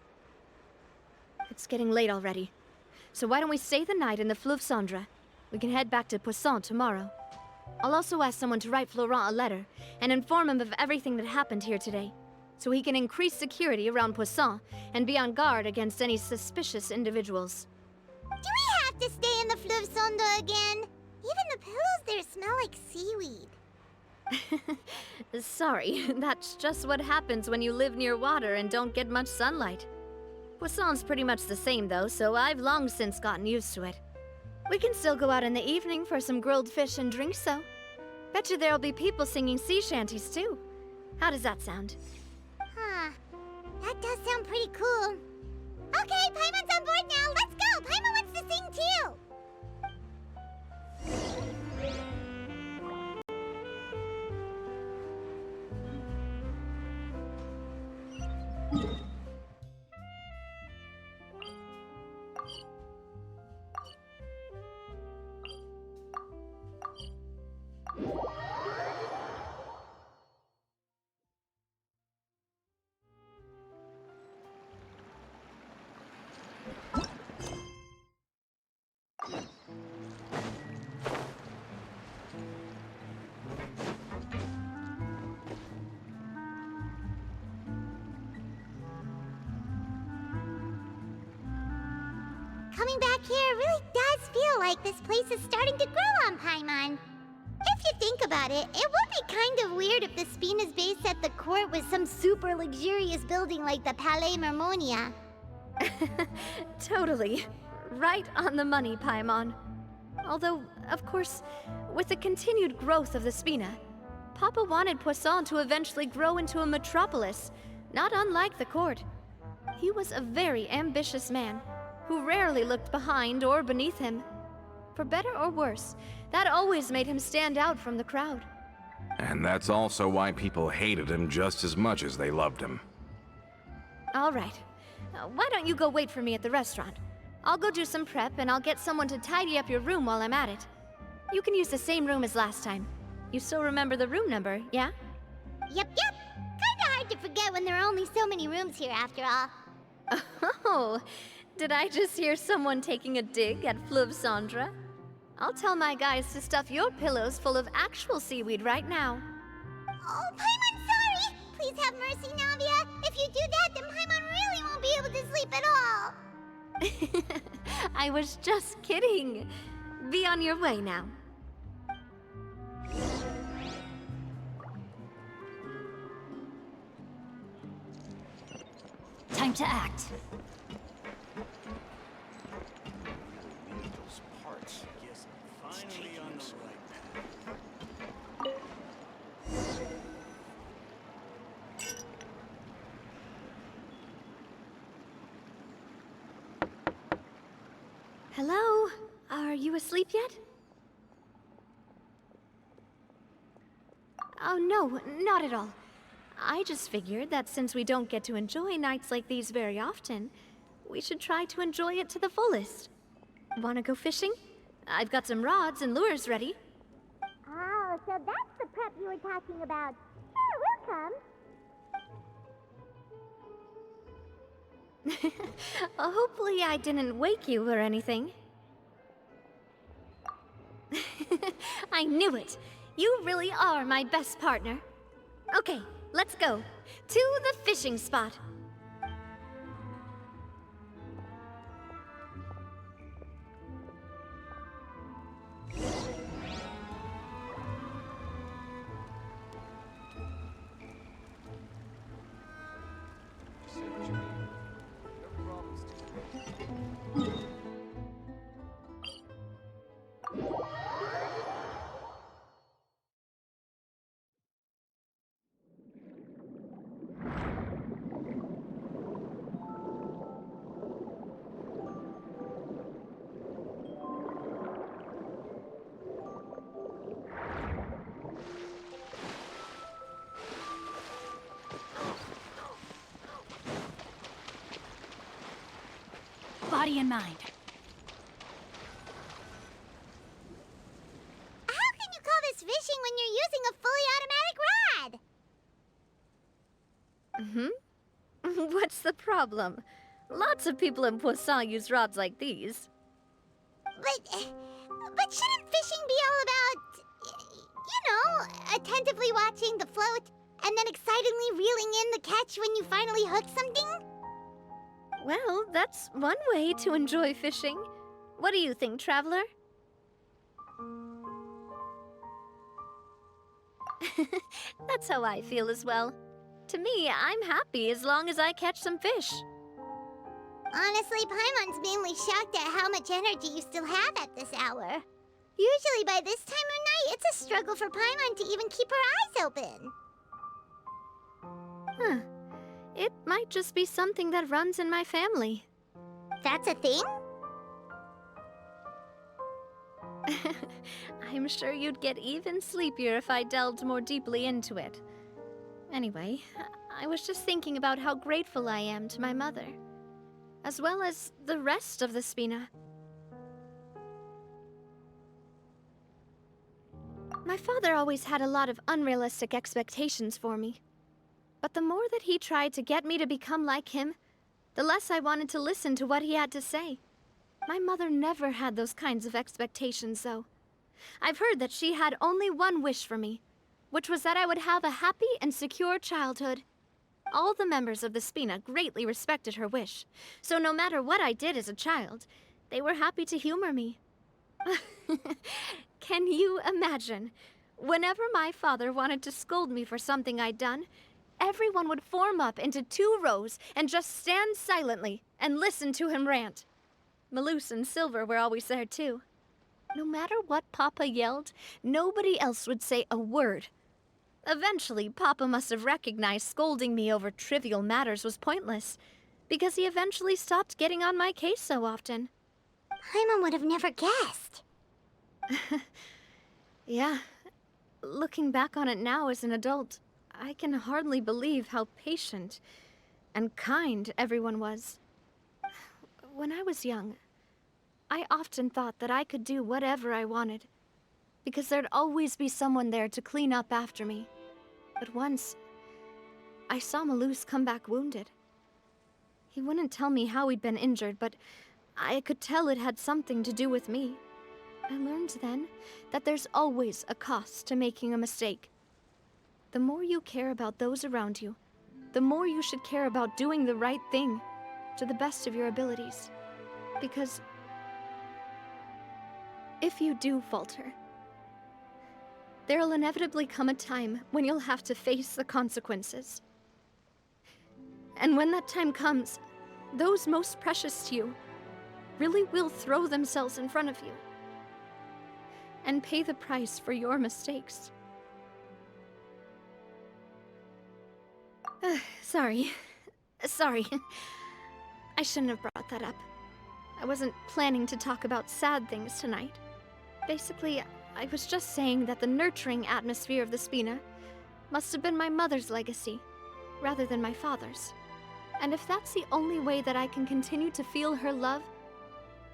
It's getting late already, so why don't we stay the night in the Fleuve Cendre? We can head back to Poisson tomorrow. I'll also ask someone to write Florent a letter and inform him of everything that happened here today, so he can increase security around Poisson and be on guard against any suspicious individuals. Do we have to stay in the Fleuve Cendre again? Even the pillows there smell like seaweed. Sorry, that's just what happens when you live near water and don't get much sunlight. Poisson's pretty much the same though, so I've long since gotten used to it. We can still go out in the evening for some grilled fish and drinks, though. Bet you there'll be people singing sea shanties too. How does that sound? Huh. That does sound pretty cool. Okay, Paimon's on board now. Let's go. Paimon wants to sing too. Coming back here really does feel like this place is starting to grow on Paimon. If you think about it, it would be kind of weird if the Spina's base at the court was some super luxurious building like the Palais Mermonia. Totally. Right on the money, Paimon. Although, of course, with the continued growth of the Spina, Papa wanted Poisson to eventually grow into a metropolis, not unlike the court. He was a very ambitious man, who rarely looked behind or beneath him. For better or worse, that always made him stand out from the crowd. And that's also why people hated him just as much as they loved him. All right. Why don't you go wait for me at the restaurant? I'll go do some prep, and I'll get someone to tidy up your room while I'm at it. You can use the same room as last time. You still remember the room number, yeah? Yep. Kinda hard to forget when there are only so many rooms here after all. Oh, did I just hear someone taking a dig at Fleuve Cendre? I'll tell my guys to stuff your pillows full of actual seaweed right now. Oh, Paimon, sorry! Please have mercy, Navia. If you do that, then Paimon really won't be able to sleep at all. I was just kidding. Be on your way now. Time to act. Hello? Are you asleep yet? Oh, no, not at all. I just figured that since we don't get to enjoy nights like these very often, we should try to enjoy it to the fullest. Wanna go fishing? I've got some rods and lures ready. Oh, so that's the prep you were talking about. Sure, we'll come. Hopefully I didn't wake you or anything. I knew it! You really are my best partner. Okay, let's go. To the fishing spot. Body and mind. How can you call this fishing when you're using a fully automatic rod? What's the problem? Lots of people in Poisson use rods like these. But shouldn't fishing be all about, attentively watching the float and then excitedly reeling in the catch when you finally hook something? Well, that's one way to enjoy fishing. What do you think, Traveler? That's how I feel as well. To me, I'm happy as long as I catch some fish. Honestly, Paimon's mainly shocked at how much energy you still have at this hour. Usually by this time of night, it's a struggle for Paimon to even keep her eyes open. Huh. It might just be something that runs in my family. That's a thing? I'm sure you'd get even sleepier if I delved more deeply into it. Anyway, I was just thinking about how grateful I am to my mother, as well as the rest of the Spina. My father always had a lot of unrealistic expectations for me. But the more that he tried to get me to become like him, the less I wanted to listen to what he had to say. My mother never had those kinds of expectations, though. I've heard that she had only one wish for me, which was that I would have a happy and secure childhood. All the members of the Spina greatly respected her wish, so no matter what I did as a child, they were happy to humor me. Can you imagine? Whenever my father wanted to scold me for something I'd done, everyone would form up into 2 rows and just stand silently and listen to him rant. Malouse and Silver were always there too. No matter what Papa yelled, nobody else would say a word. Eventually, Papa must have recognized scolding me over trivial matters was pointless, because he eventually stopped getting on my case so often. Paimon would have never guessed. Yeah. Looking back on it now as an adult, I can hardly believe how patient and kind everyone was. When I was young, I often thought that I could do whatever I wanted, because there'd always be someone there to clean up after me. But once, I saw Malouse come back wounded. He wouldn't tell me how he'd been injured, but I could tell it had something to do with me. I learned then that there's always a cost to making a mistake. The more you care about those around you, the more you should care about doing the right thing to the best of your abilities. Because if you do falter, there'll inevitably come a time when you'll have to face the consequences. And when that time comes, those most precious to you really will throw themselves in front of you and pay the price for your mistakes. Sorry. I shouldn't have brought that up. I wasn't planning to talk about sad things tonight. Basically, I was just saying that the nurturing atmosphere of the Spina must have been my mother's legacy, rather than my father's. And if that's the only way that I can continue to feel her love,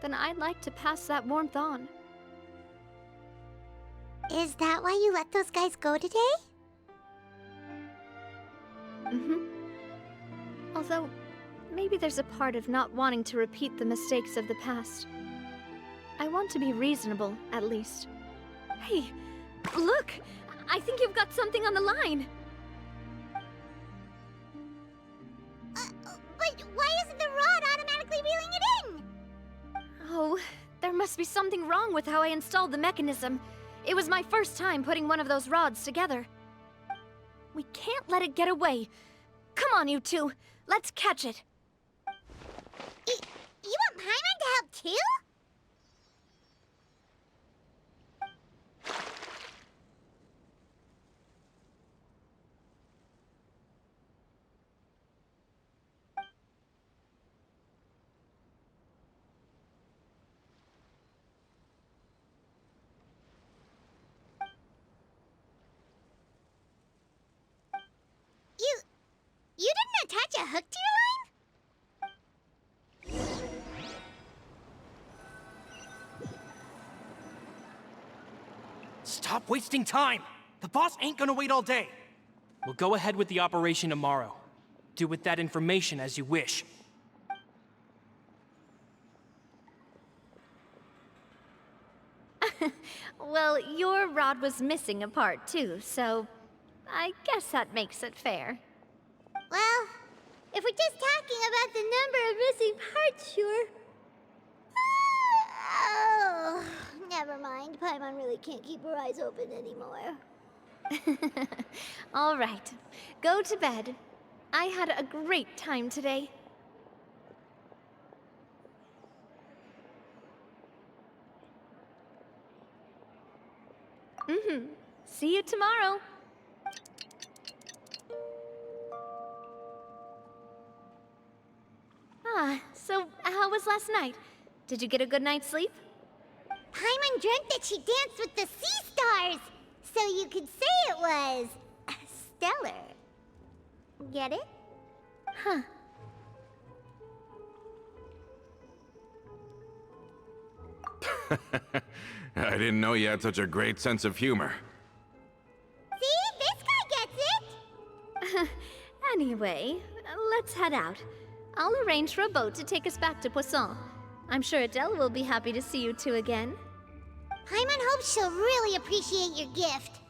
then I'd like to pass that warmth on. Is that why you let those guys go today? Mm-hmm. Although, maybe there's a part of not wanting to repeat the mistakes of the past. I want to be reasonable, at least. Hey, look! I think you've got something on the line! But why isn't the rod automatically reeling it in? Oh, there must be something wrong with how I installed the mechanism. It was my first time putting one of those rods together. We can't let it get away. Come on, you two. Let's catch it. You want Paimon to help too? You didn't attach a hook to your line? Stop wasting time! The boss ain't gonna wait all day. We'll go ahead with the operation tomorrow. Do with that information as you wish. Well, your rod was missing a part too, so I guess that makes it fair. Well, if we're just talking about the number of missing parts, sure. Oh, never mind. Paimon really can't keep her eyes open anymore. All right, go to bed. I had a great time today. See you tomorrow. So how was last night? Did you get a good night's sleep? Paimon dreamt that she danced with the sea stars, so you could say it was stellar. Get it? Huh. I didn't know you had such a great sense of humor. See? This guy gets it! Anyway, let's head out. I'll arrange for a boat to take us back to Poisson. I'm sure Adele will be happy to see you two again. Paimon hopes she'll really appreciate your gift.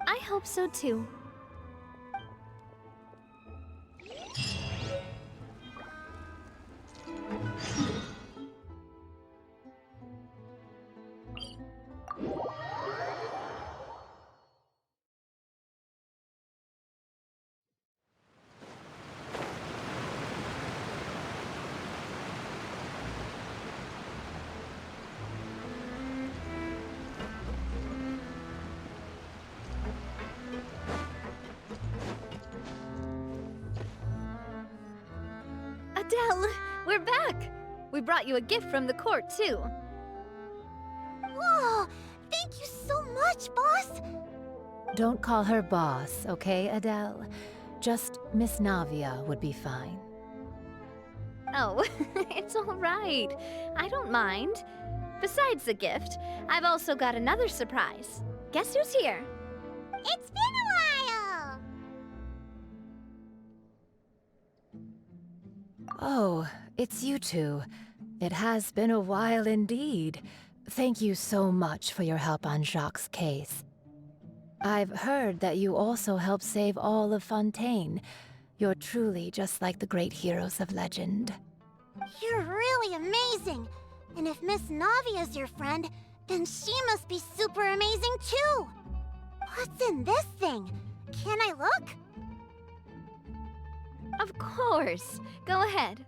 I hope so too. Adele, we're back! We brought you a gift from the court, too. Whoa! Thank you so much, boss! Don't call her boss, okay, Adele? Just Miss Navia would be fine. Oh, it's all right. I don't mind. Besides the gift, I've also got another surprise. Guess who's here? It's been a while! Oh, it's you two. It has been a while indeed. Thank you so much for your help on Jacques' case. I've heard that you also helped save all of Fontaine. You're truly just like the great heroes of legend. You're really amazing! And if Miss Navia's your friend, then she must be super amazing too! What's in this thing? Can I look? Of course. Go ahead.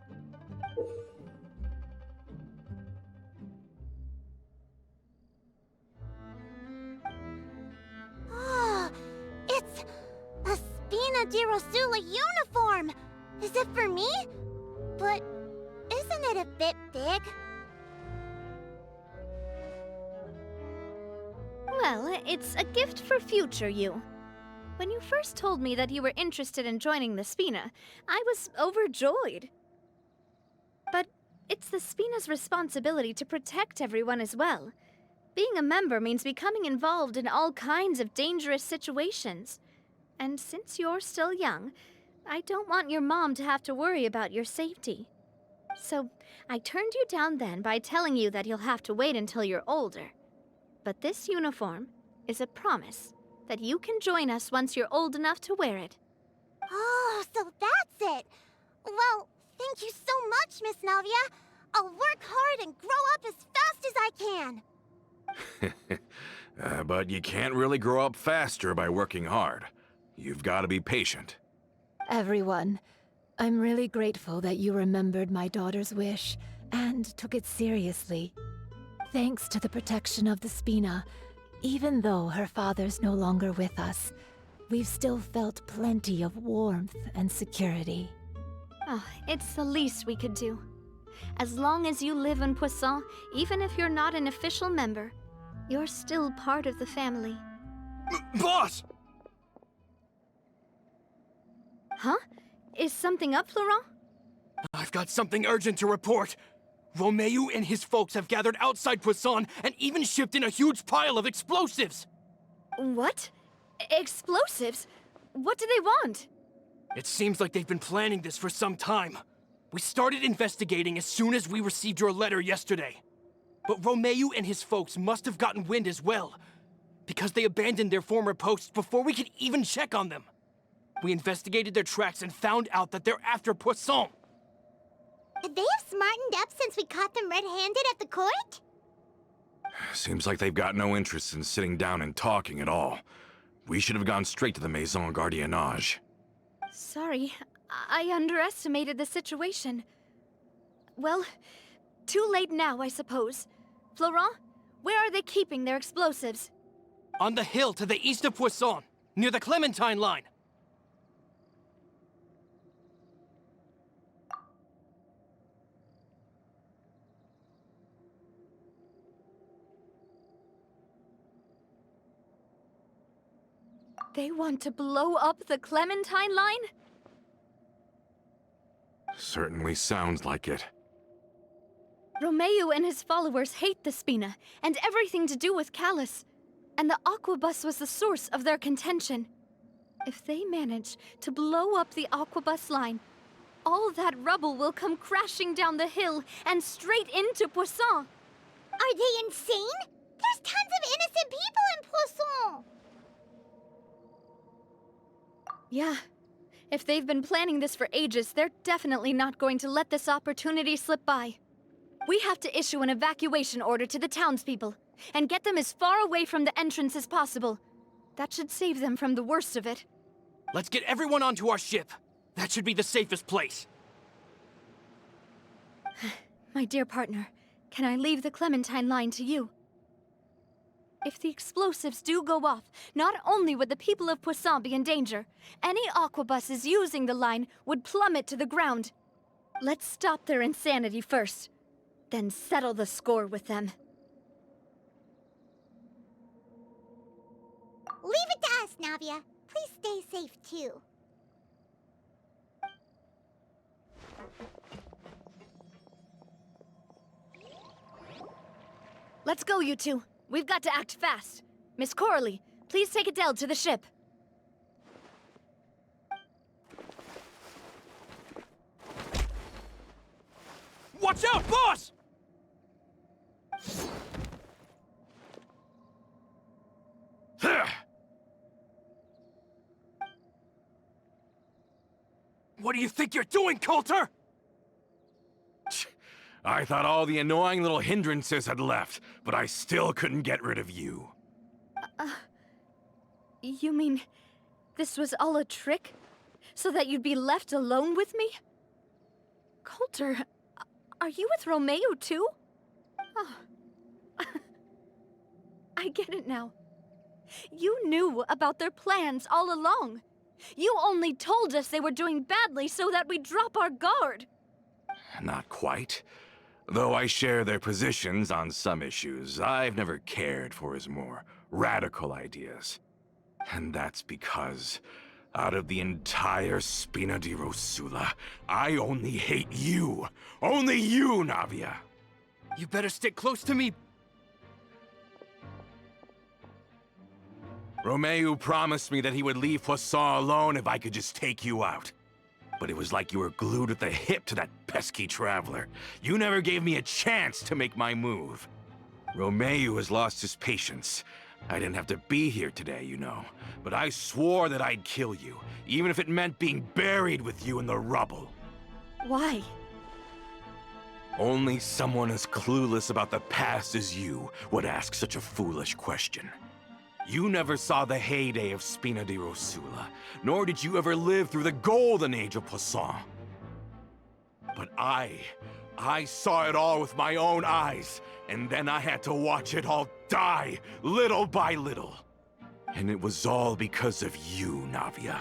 Oh, it's a Spina di Rosula uniform! Is it for me? But isn't it a bit big? Well, it's a gift for future you. When you first told me that you were interested in joining the Spina, I was overjoyed. But it's the Spina's responsibility to protect everyone as well. Being a member means becoming involved in all kinds of dangerous situations. And since you're still young, I don't want your mom to have to worry about your safety. So I turned you down then by telling you that you'll have to wait until you're older. But this uniform is a promise that you can join us once you're old enough to wear it. Oh, so that's it. Well, thank you so much, Miss Navia. I'll work hard and grow up as fast as I can. But you can't really grow up faster by working hard. You've got to be patient. Everyone, I'm really grateful that you remembered my daughter's wish and took it seriously. Thanks to the protection of the Spina, even though her father's no longer with us, we've still felt plenty of warmth and security. Oh, it's the least we could do. As long as you live in Poisson, even if you're not an official member, you're still part of the family. Boss! Huh? Is something up, Florent? I've got something urgent to report. Romeu and his folks have gathered outside Poisson and even shipped in a huge pile of explosives. What? Explosives? What do they want? It seems like they've been planning this for some time. We started investigating as soon as we received your letter yesterday. But Romeu and his folks must have gotten wind as well, because they abandoned their former posts before we could even check on them. We investigated their tracks and found out that they're after Poisson. They have smartened up since we caught them red-handed at the court? Seems like they've got no interest in sitting down and talking at all. We should have gone straight to the Maison Gardiennage. Sorry, I underestimated the situation. Well, too late now, I suppose. Florent, where are they keeping their explosives? On the hill to the east of Poisson, near the Clementine line. They want to blow up the Clementine line? Certainly sounds like it. Romeu and his followers hate the Spina and everything to do with Callus. And the Aquabus was the source of their contention. If they manage to blow up the Aquabus line, all that rubble will come crashing down the hill and straight into Poisson. Are they insane? There's tons of innocent people in Poisson! Yeah. If they've been planning this for ages, they're definitely not going to let this opportunity slip by. We have to issue an evacuation order to the townspeople and get them as far away from the entrance as possible. That should save them from the worst of it. Let's get everyone onto our ship. That should be the safest place. My dear partner, can I leave the Clementine line to you? If the explosives do go off, not only would the people of Poisson be in danger, any aquabuses using the line would plummet to the ground. Let's stop their insanity first, then settle the score with them. Leave it to us, Navia. Please stay safe, too. Let's go, you two. We've got to act fast. Miss Coralie, please take Adele to the ship. Watch out, boss! What do you think you're doing, Coulter? I thought all the annoying little hindrances had left, but I still couldn't get rid of you. You mean this was all a trick? So that you'd be left alone with me? Coulter, are you with Romeu too? Oh. I get it now. You knew about their plans all along. You only told us they were doing badly so that we'd drop our guard. Not quite. Though I share their positions on some issues, I've never cared for his more radical ideas. And that's because, out of the entire Spina di Rosula, I only hate you. Only you, Navia. You better stick close to me. Romeu promised me that he would leave Poisson alone if I could just take you out. But it was like you were glued at the hip to that pesky traveler. You never gave me a chance to make my move. Romeu has lost his patience. I didn't have to be here today, you know. But I swore that I'd kill you, even if it meant being buried with you in the rubble. Why? Only someone as clueless about the past as you would ask such a foolish question. You never saw the heyday of Spina di Rosula, nor did you ever live through the golden age of Poisson. But I saw it all with my own eyes, and then I had to watch it all die, little by little. And it was all because of you, Navia.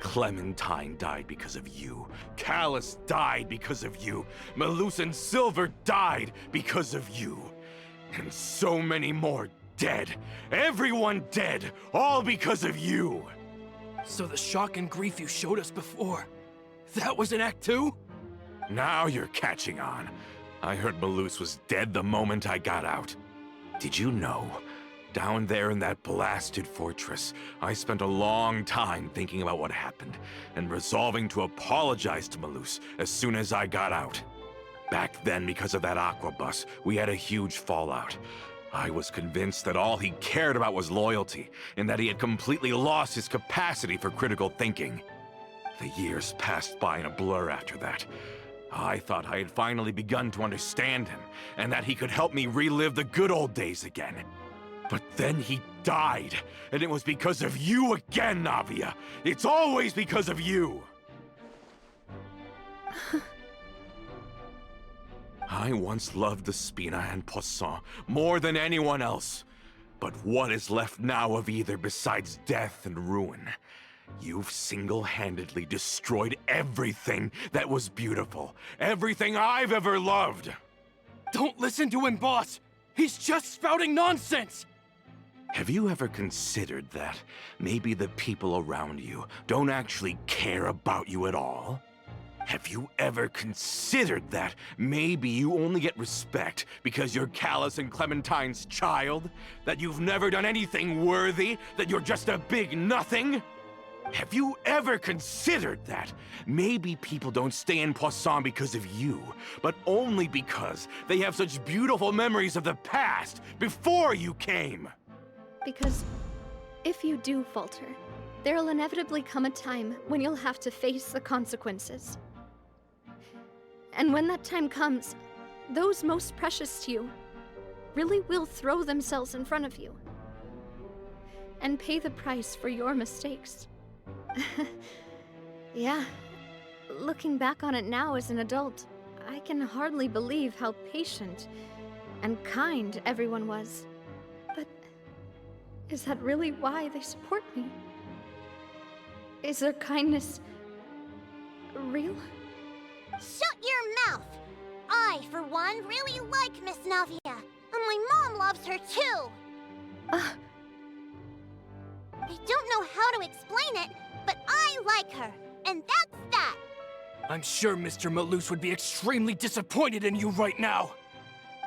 Clementine died because of you. Callus died because of you. Malus and Silver died because of you. And so many more dead. Everyone dead, all because of you. So the shock and grief you showed us before, that was in Act 2? Now you're catching on. I heard Malus was dead the moment I got out. Did you know? Down there in that blasted fortress, I spent a long time thinking about what happened, and resolving to apologize to Malus as soon as I got out. Back then, because of that aquabus, we had a huge fallout. I was convinced that all he cared about was loyalty, and that he had completely lost his capacity for critical thinking. The years passed by in a blur after that. I thought I had finally begun to understand him, and that he could help me relive the good old days again. But then he died, and it was because of you again, Navia! It's always because of you! I once loved the Spina and Poisson more than anyone else. But what is left now of either besides death and ruin? You've single-handedly destroyed everything that was beautiful. Everything I've ever loved! Don't listen to him, boss! He's just spouting nonsense! Have you ever considered that maybe the people around you don't actually care about you at all? Have you ever considered that maybe you only get respect because you're Callus and Clementine's child? That you've never done anything worthy? That you're just a big nothing? Have you ever considered that maybe people don't stay in Poisson because of you, but only because they have such beautiful memories of the past before you came? Because if you do falter, there'll inevitably come a time when you'll have to face the consequences. And when that time comes, those most precious to you really will throw themselves in front of you and pay the price for your mistakes. Yeah, looking back on it now as an adult, I can hardly believe how patient and kind everyone was. But is that really why they support me? Is their kindness real? Shut your mouth! I, for one, really like Miss Navia. And my mom loves her too! I don't know how to explain it, but I like her. And that's that! I'm sure Mr. Malus would be extremely disappointed in you right now.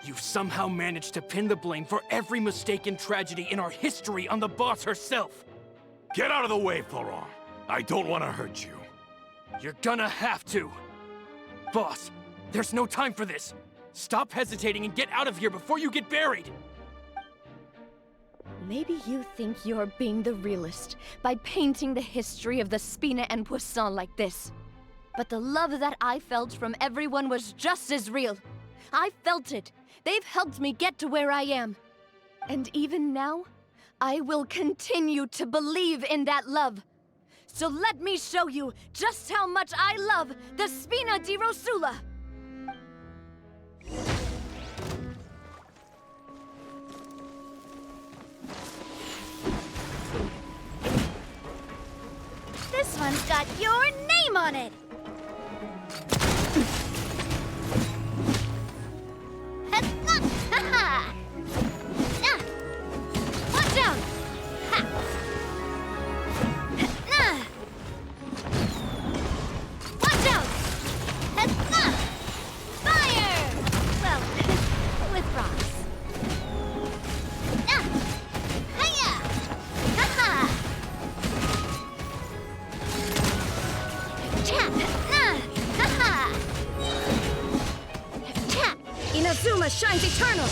You've somehow managed to pin the blame for every mistake and tragedy in our history on the boss herself. Get out of the way, Florent. I don't want to hurt you. You're gonna have to. Boss, there's no time for this. Stop hesitating and get out of here before you get buried. Maybe you think you're being the realist by painting the history of the Spina and Poisson like this. But the love that I felt from everyone was just as real. I felt it. They've helped me get to where I am. And even now, I will continue to believe in that love. So let me show you just how much I love the Spina di Rosula! This one's got your name on it! shines eternal!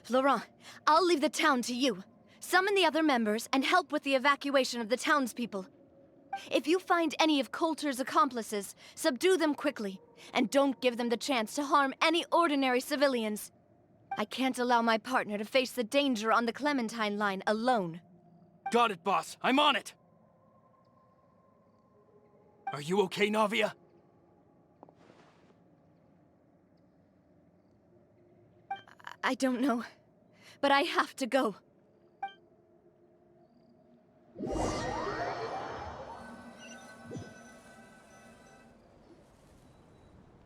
Laurent, I'll leave the town to you. Summon the other members and help with the evacuation of the townspeople. If you find any of Coulter's accomplices, subdue them quickly, and don't give them the chance to harm any ordinary civilians. I can't allow my partner to face the danger on the Clementine line alone. Got it, boss. I'm on it. Are you okay, Navia? I don't know, but I have to go.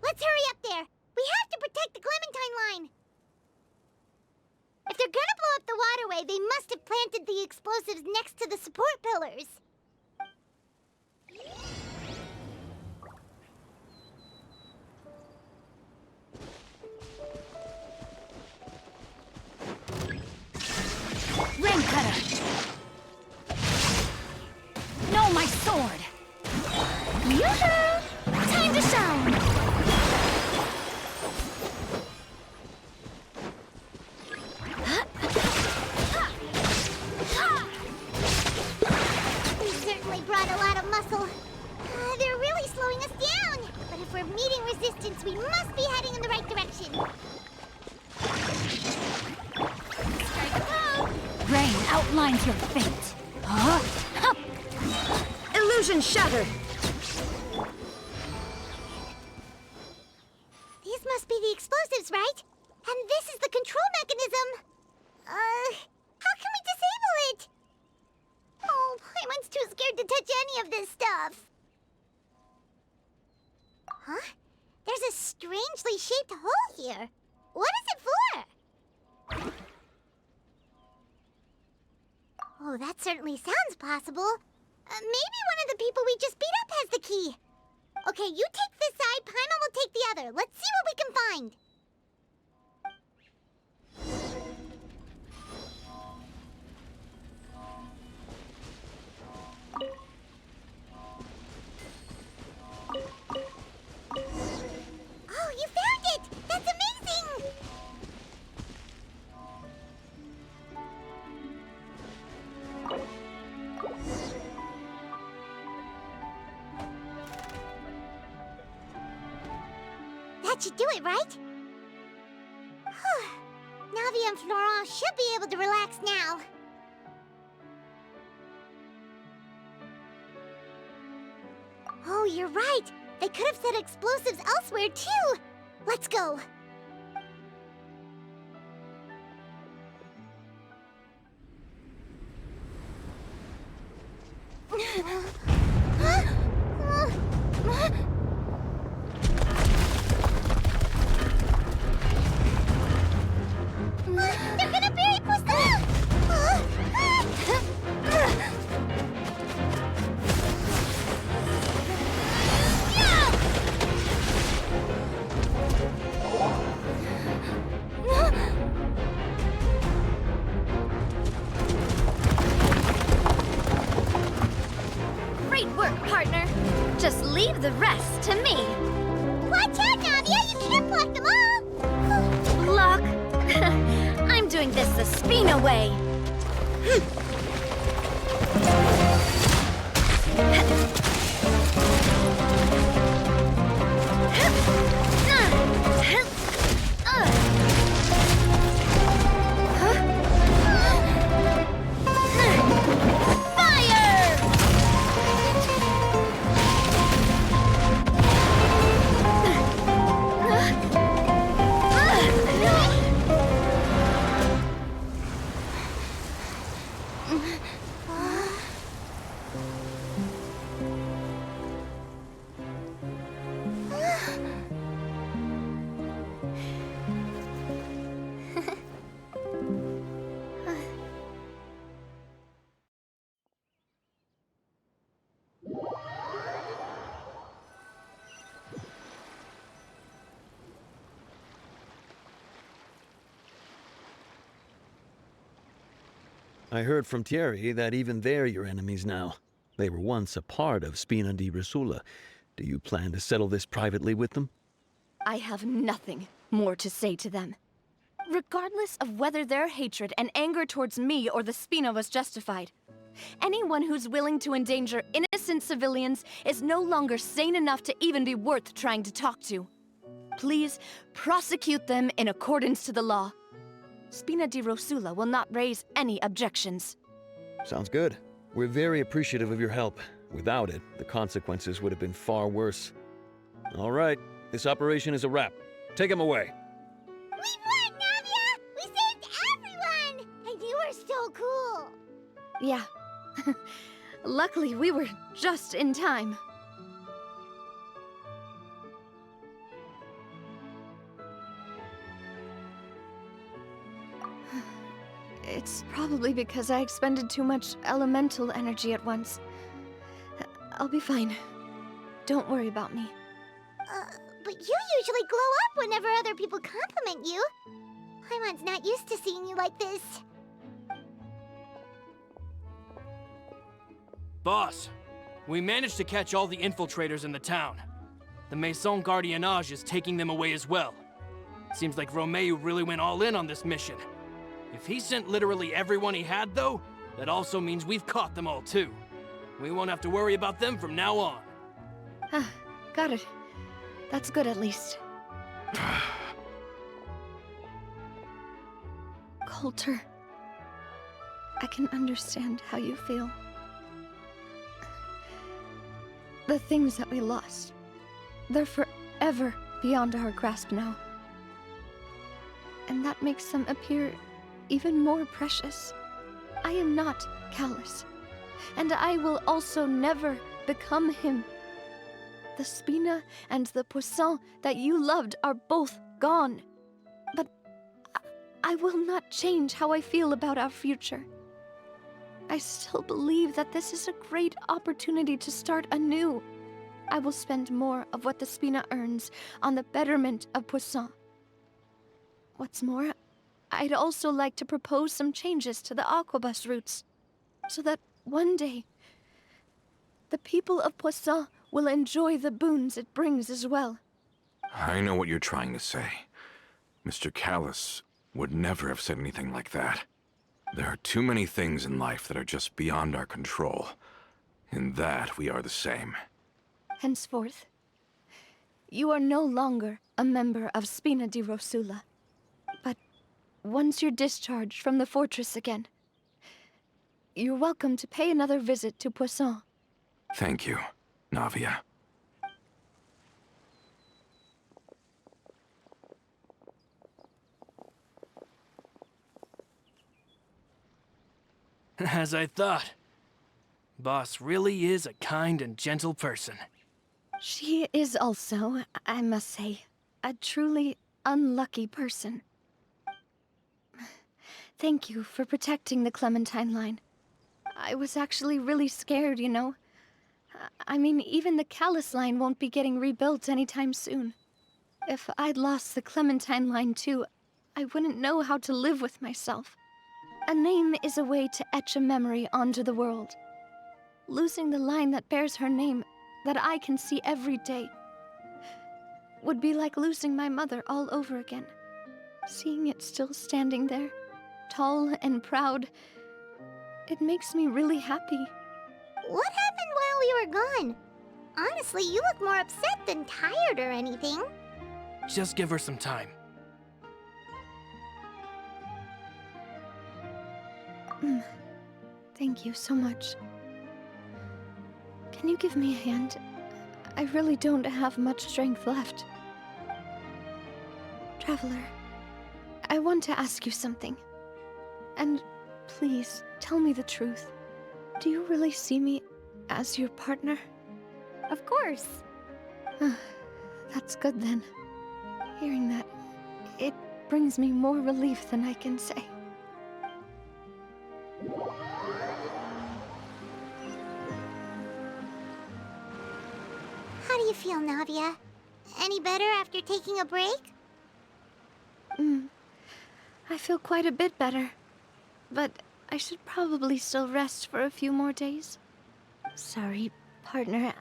Let's hurry up there. We have to protect the Clementine line. If they're gonna blow up the waterway, they must have planted the explosives next to the support pillars. Rain cutter! No, my sword! Yoo-hoo! Time to shine! We certainly brought a lot of muscle. They're really slowing us down. But if we're meeting resistance, we must be heading in the right direction. Rain outlines your fate. Huh? Illusion shattered! These must be the explosives, right? And this is the control mechanism. How can we disable it? Oh, Paimon's too scared to touch any of this stuff. Huh? There's a strangely shaped hole here. What is it for? Oh, that certainly sounds possible. Maybe one of the people we just beat up has the key. Okay, you take this side, Paimon will take the other. Let's see what we can find. Oh, you found it! That's amazing! That should do it, right? Whew. Navia and Florent should be able to relax now. Oh, you're right. They could have set explosives elsewhere, too. Let's go. They're gonna bury Poisson! Great work, partner. Just leave the rest to me. Watch out, Navia! You can't block them all! Block? I'm doing this the Spina way. I heard from Thierry that even they're your enemies now. They were once a part of Spina di Rosula. Do you plan to settle this privately with them? I have nothing more to say to them. Regardless of whether their hatred and anger towards me or the Spina was justified, anyone who's willing to endanger innocent civilians is no longer sane enough to even be worth trying to talk to. Please prosecute them in accordance to the law. Spina di Rosula will not raise any objections. Sounds good. We're very appreciative of your help. Without it, the consequences would have been far worse. All right, this operation is a wrap. Take him away. We won, Navia! We saved everyone! And you were so cool! Yeah. Luckily, we were just in time. It's probably because I expended too much elemental energy at once. I'll be fine. Don't worry about me. But you usually glow up whenever other people compliment you. Paimon's not used to seeing you like this. Boss, we managed to catch all the infiltrators in the town. The Maison Gardiennage is taking them away as well. Seems like Romeu really went all in on this mission. If he sent literally everyone he had, though, that also means we've caught them all, too. We won't have to worry about them from now on. Got it. That's good, at least. Coulter, I can understand how you feel. The things that we lost, they're forever beyond our grasp now. And that makes them appear even more precious. I am not callous, and I will also never become him. The Spina and the Poisson that you loved are both gone. But I will not change how I feel about our future. I still believe that this is a great opportunity to start anew. I will spend more of what the Spina earns on the betterment of Poisson. What's more, I'd also like to propose some changes to the Aquabus routes, so that one day, the people of Poisson will enjoy the boons it brings as well. I know what you're trying to say. Mr. Callus would never have said anything like that. There are too many things in life that are just beyond our control. In that, we are the same. Henceforth, you are no longer a member of Spina di Rosula. But once you're discharged from the fortress again, you're welcome to pay another visit to Poisson. Thank you, Navia. As I thought. Boss really is a kind and gentle person. She is also, I must say, a truly unlucky person. Thank you for protecting the Clementine line. I was actually really scared, you know. I mean, even the Callus line won't be getting rebuilt anytime soon. If I'd lost the Clementine line too, I wouldn't know how to live with myself. A name is a way to etch a memory onto the world. Losing the line that bears her name, that I can see every day, would be like losing my mother all over again. Seeing it still standing there, tall and proud, it makes me really happy. What happened while we were gone? Honestly, you look more upset than tired or anything. Just give her some time. Thank you so much. Can you give me a hand? I really don't have much strength left. Traveler, I want to ask you something. And please, tell me the truth. Do you really see me as your partner? Of course. That's good then. Hearing that, it brings me more relief than I can say. How do you feel, Navia? Any better after taking a break? I feel quite a bit better. But I should probably still rest for a few more days. Sorry, partner.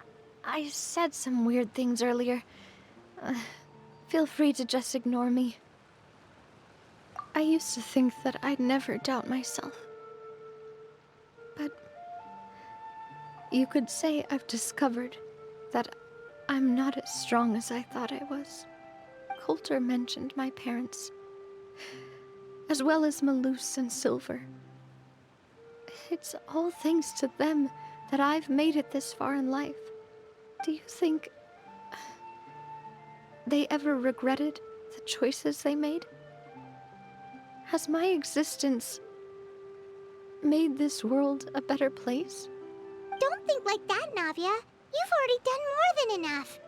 I said some weird things earlier. Feel free to just ignore me. I used to think that I'd never doubt myself. But you could say I've discovered that I'm not as strong as I thought I was. Coulter mentioned my parents, as well as Malus and Silver. It's all thanks to them that I've made it this far in life. Do you think they ever regretted the choices they made? Has my existence made this world a better place? Don't think like that, Navia. You've already done more than enough.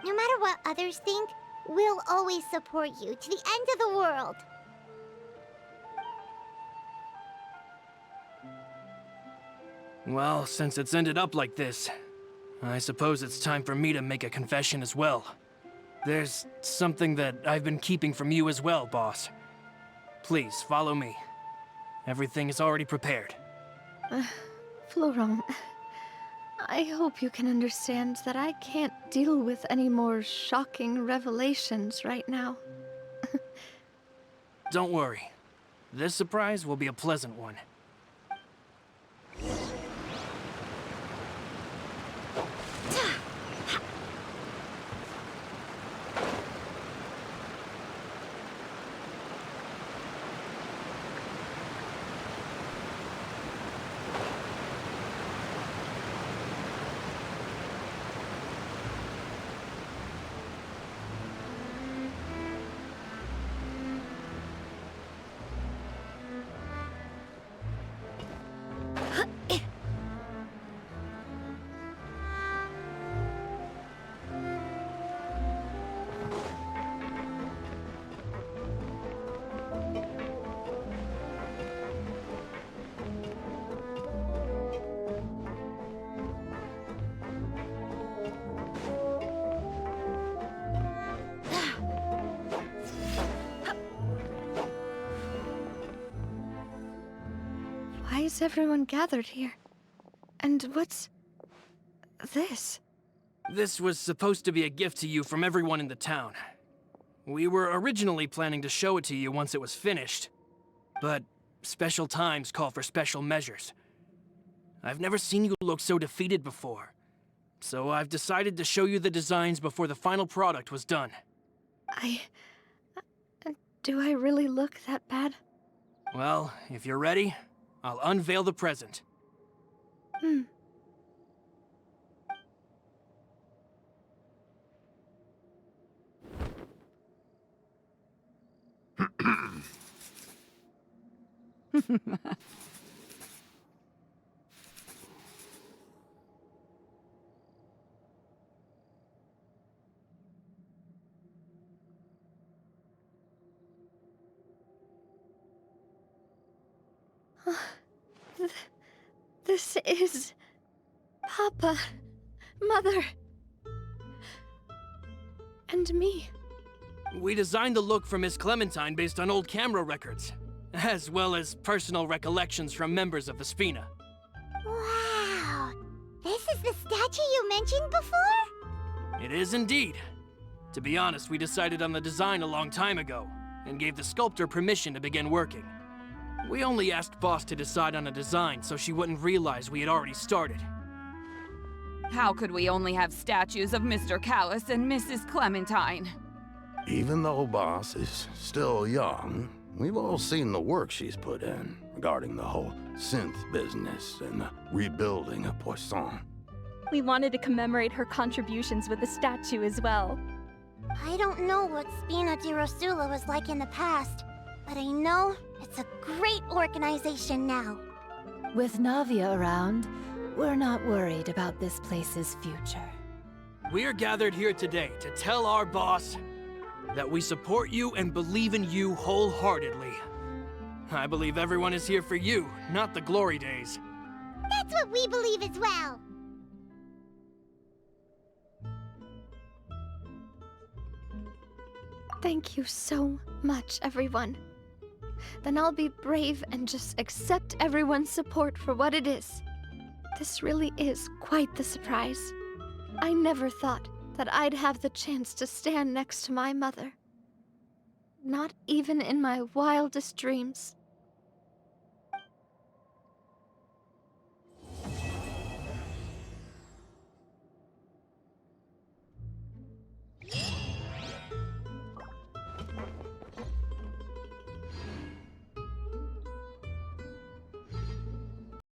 No matter what others think, we'll always support you to the end of the world. Well, since it's ended up like this, I suppose it's time for me to make a confession as well. There's something that I've been keeping from you as well, boss. Please, follow me. Everything is already prepared. Florent, I hope you can understand that I can't deal with any more shocking revelations right now. Don't worry. This surprise will be a pleasant one. Why is everyone gathered here? And what's this? This was supposed to be a gift to you from everyone in the town. We were originally planning to show it to you once it was finished, but special times call for special measures. I've never seen you look so defeated before, so I've decided to show you the designs before the final product was done. Do I really look that bad? Well, if you're ready, I'll unveil the present. This is... Papa, Mother, and me. We designed the look for Miss Clementine based on old camera records, as well as personal recollections from members of the Spina. Wow! This is the statue you mentioned before? It is indeed. To be honest, we decided on the design a long time ago, and gave the sculptor permission to begin working. We only asked Boss to decide on a design so she wouldn't realize we had already started. How could we only have statues of Mr. Callis and Mrs. Clementine? Even though Boss is still young, we've all seen the work she's put in regarding the whole synth business and the rebuilding of Poisson. We wanted to commemorate her contributions with a statue as well. I don't know what Spina di Rosula was like in the past, but I know it's a great organization now. With Navia around, we're not worried about this place's future. We're gathered here today to tell our boss that we support you and believe in you wholeheartedly. I believe everyone is here for you, not the glory days. That's what we believe as well. Thank you so much, everyone. Then I'll be brave and just accept everyone's support for what it is. This really is quite the surprise. I never thought that I'd have the chance to stand next to my mother. Not even in my wildest dreams.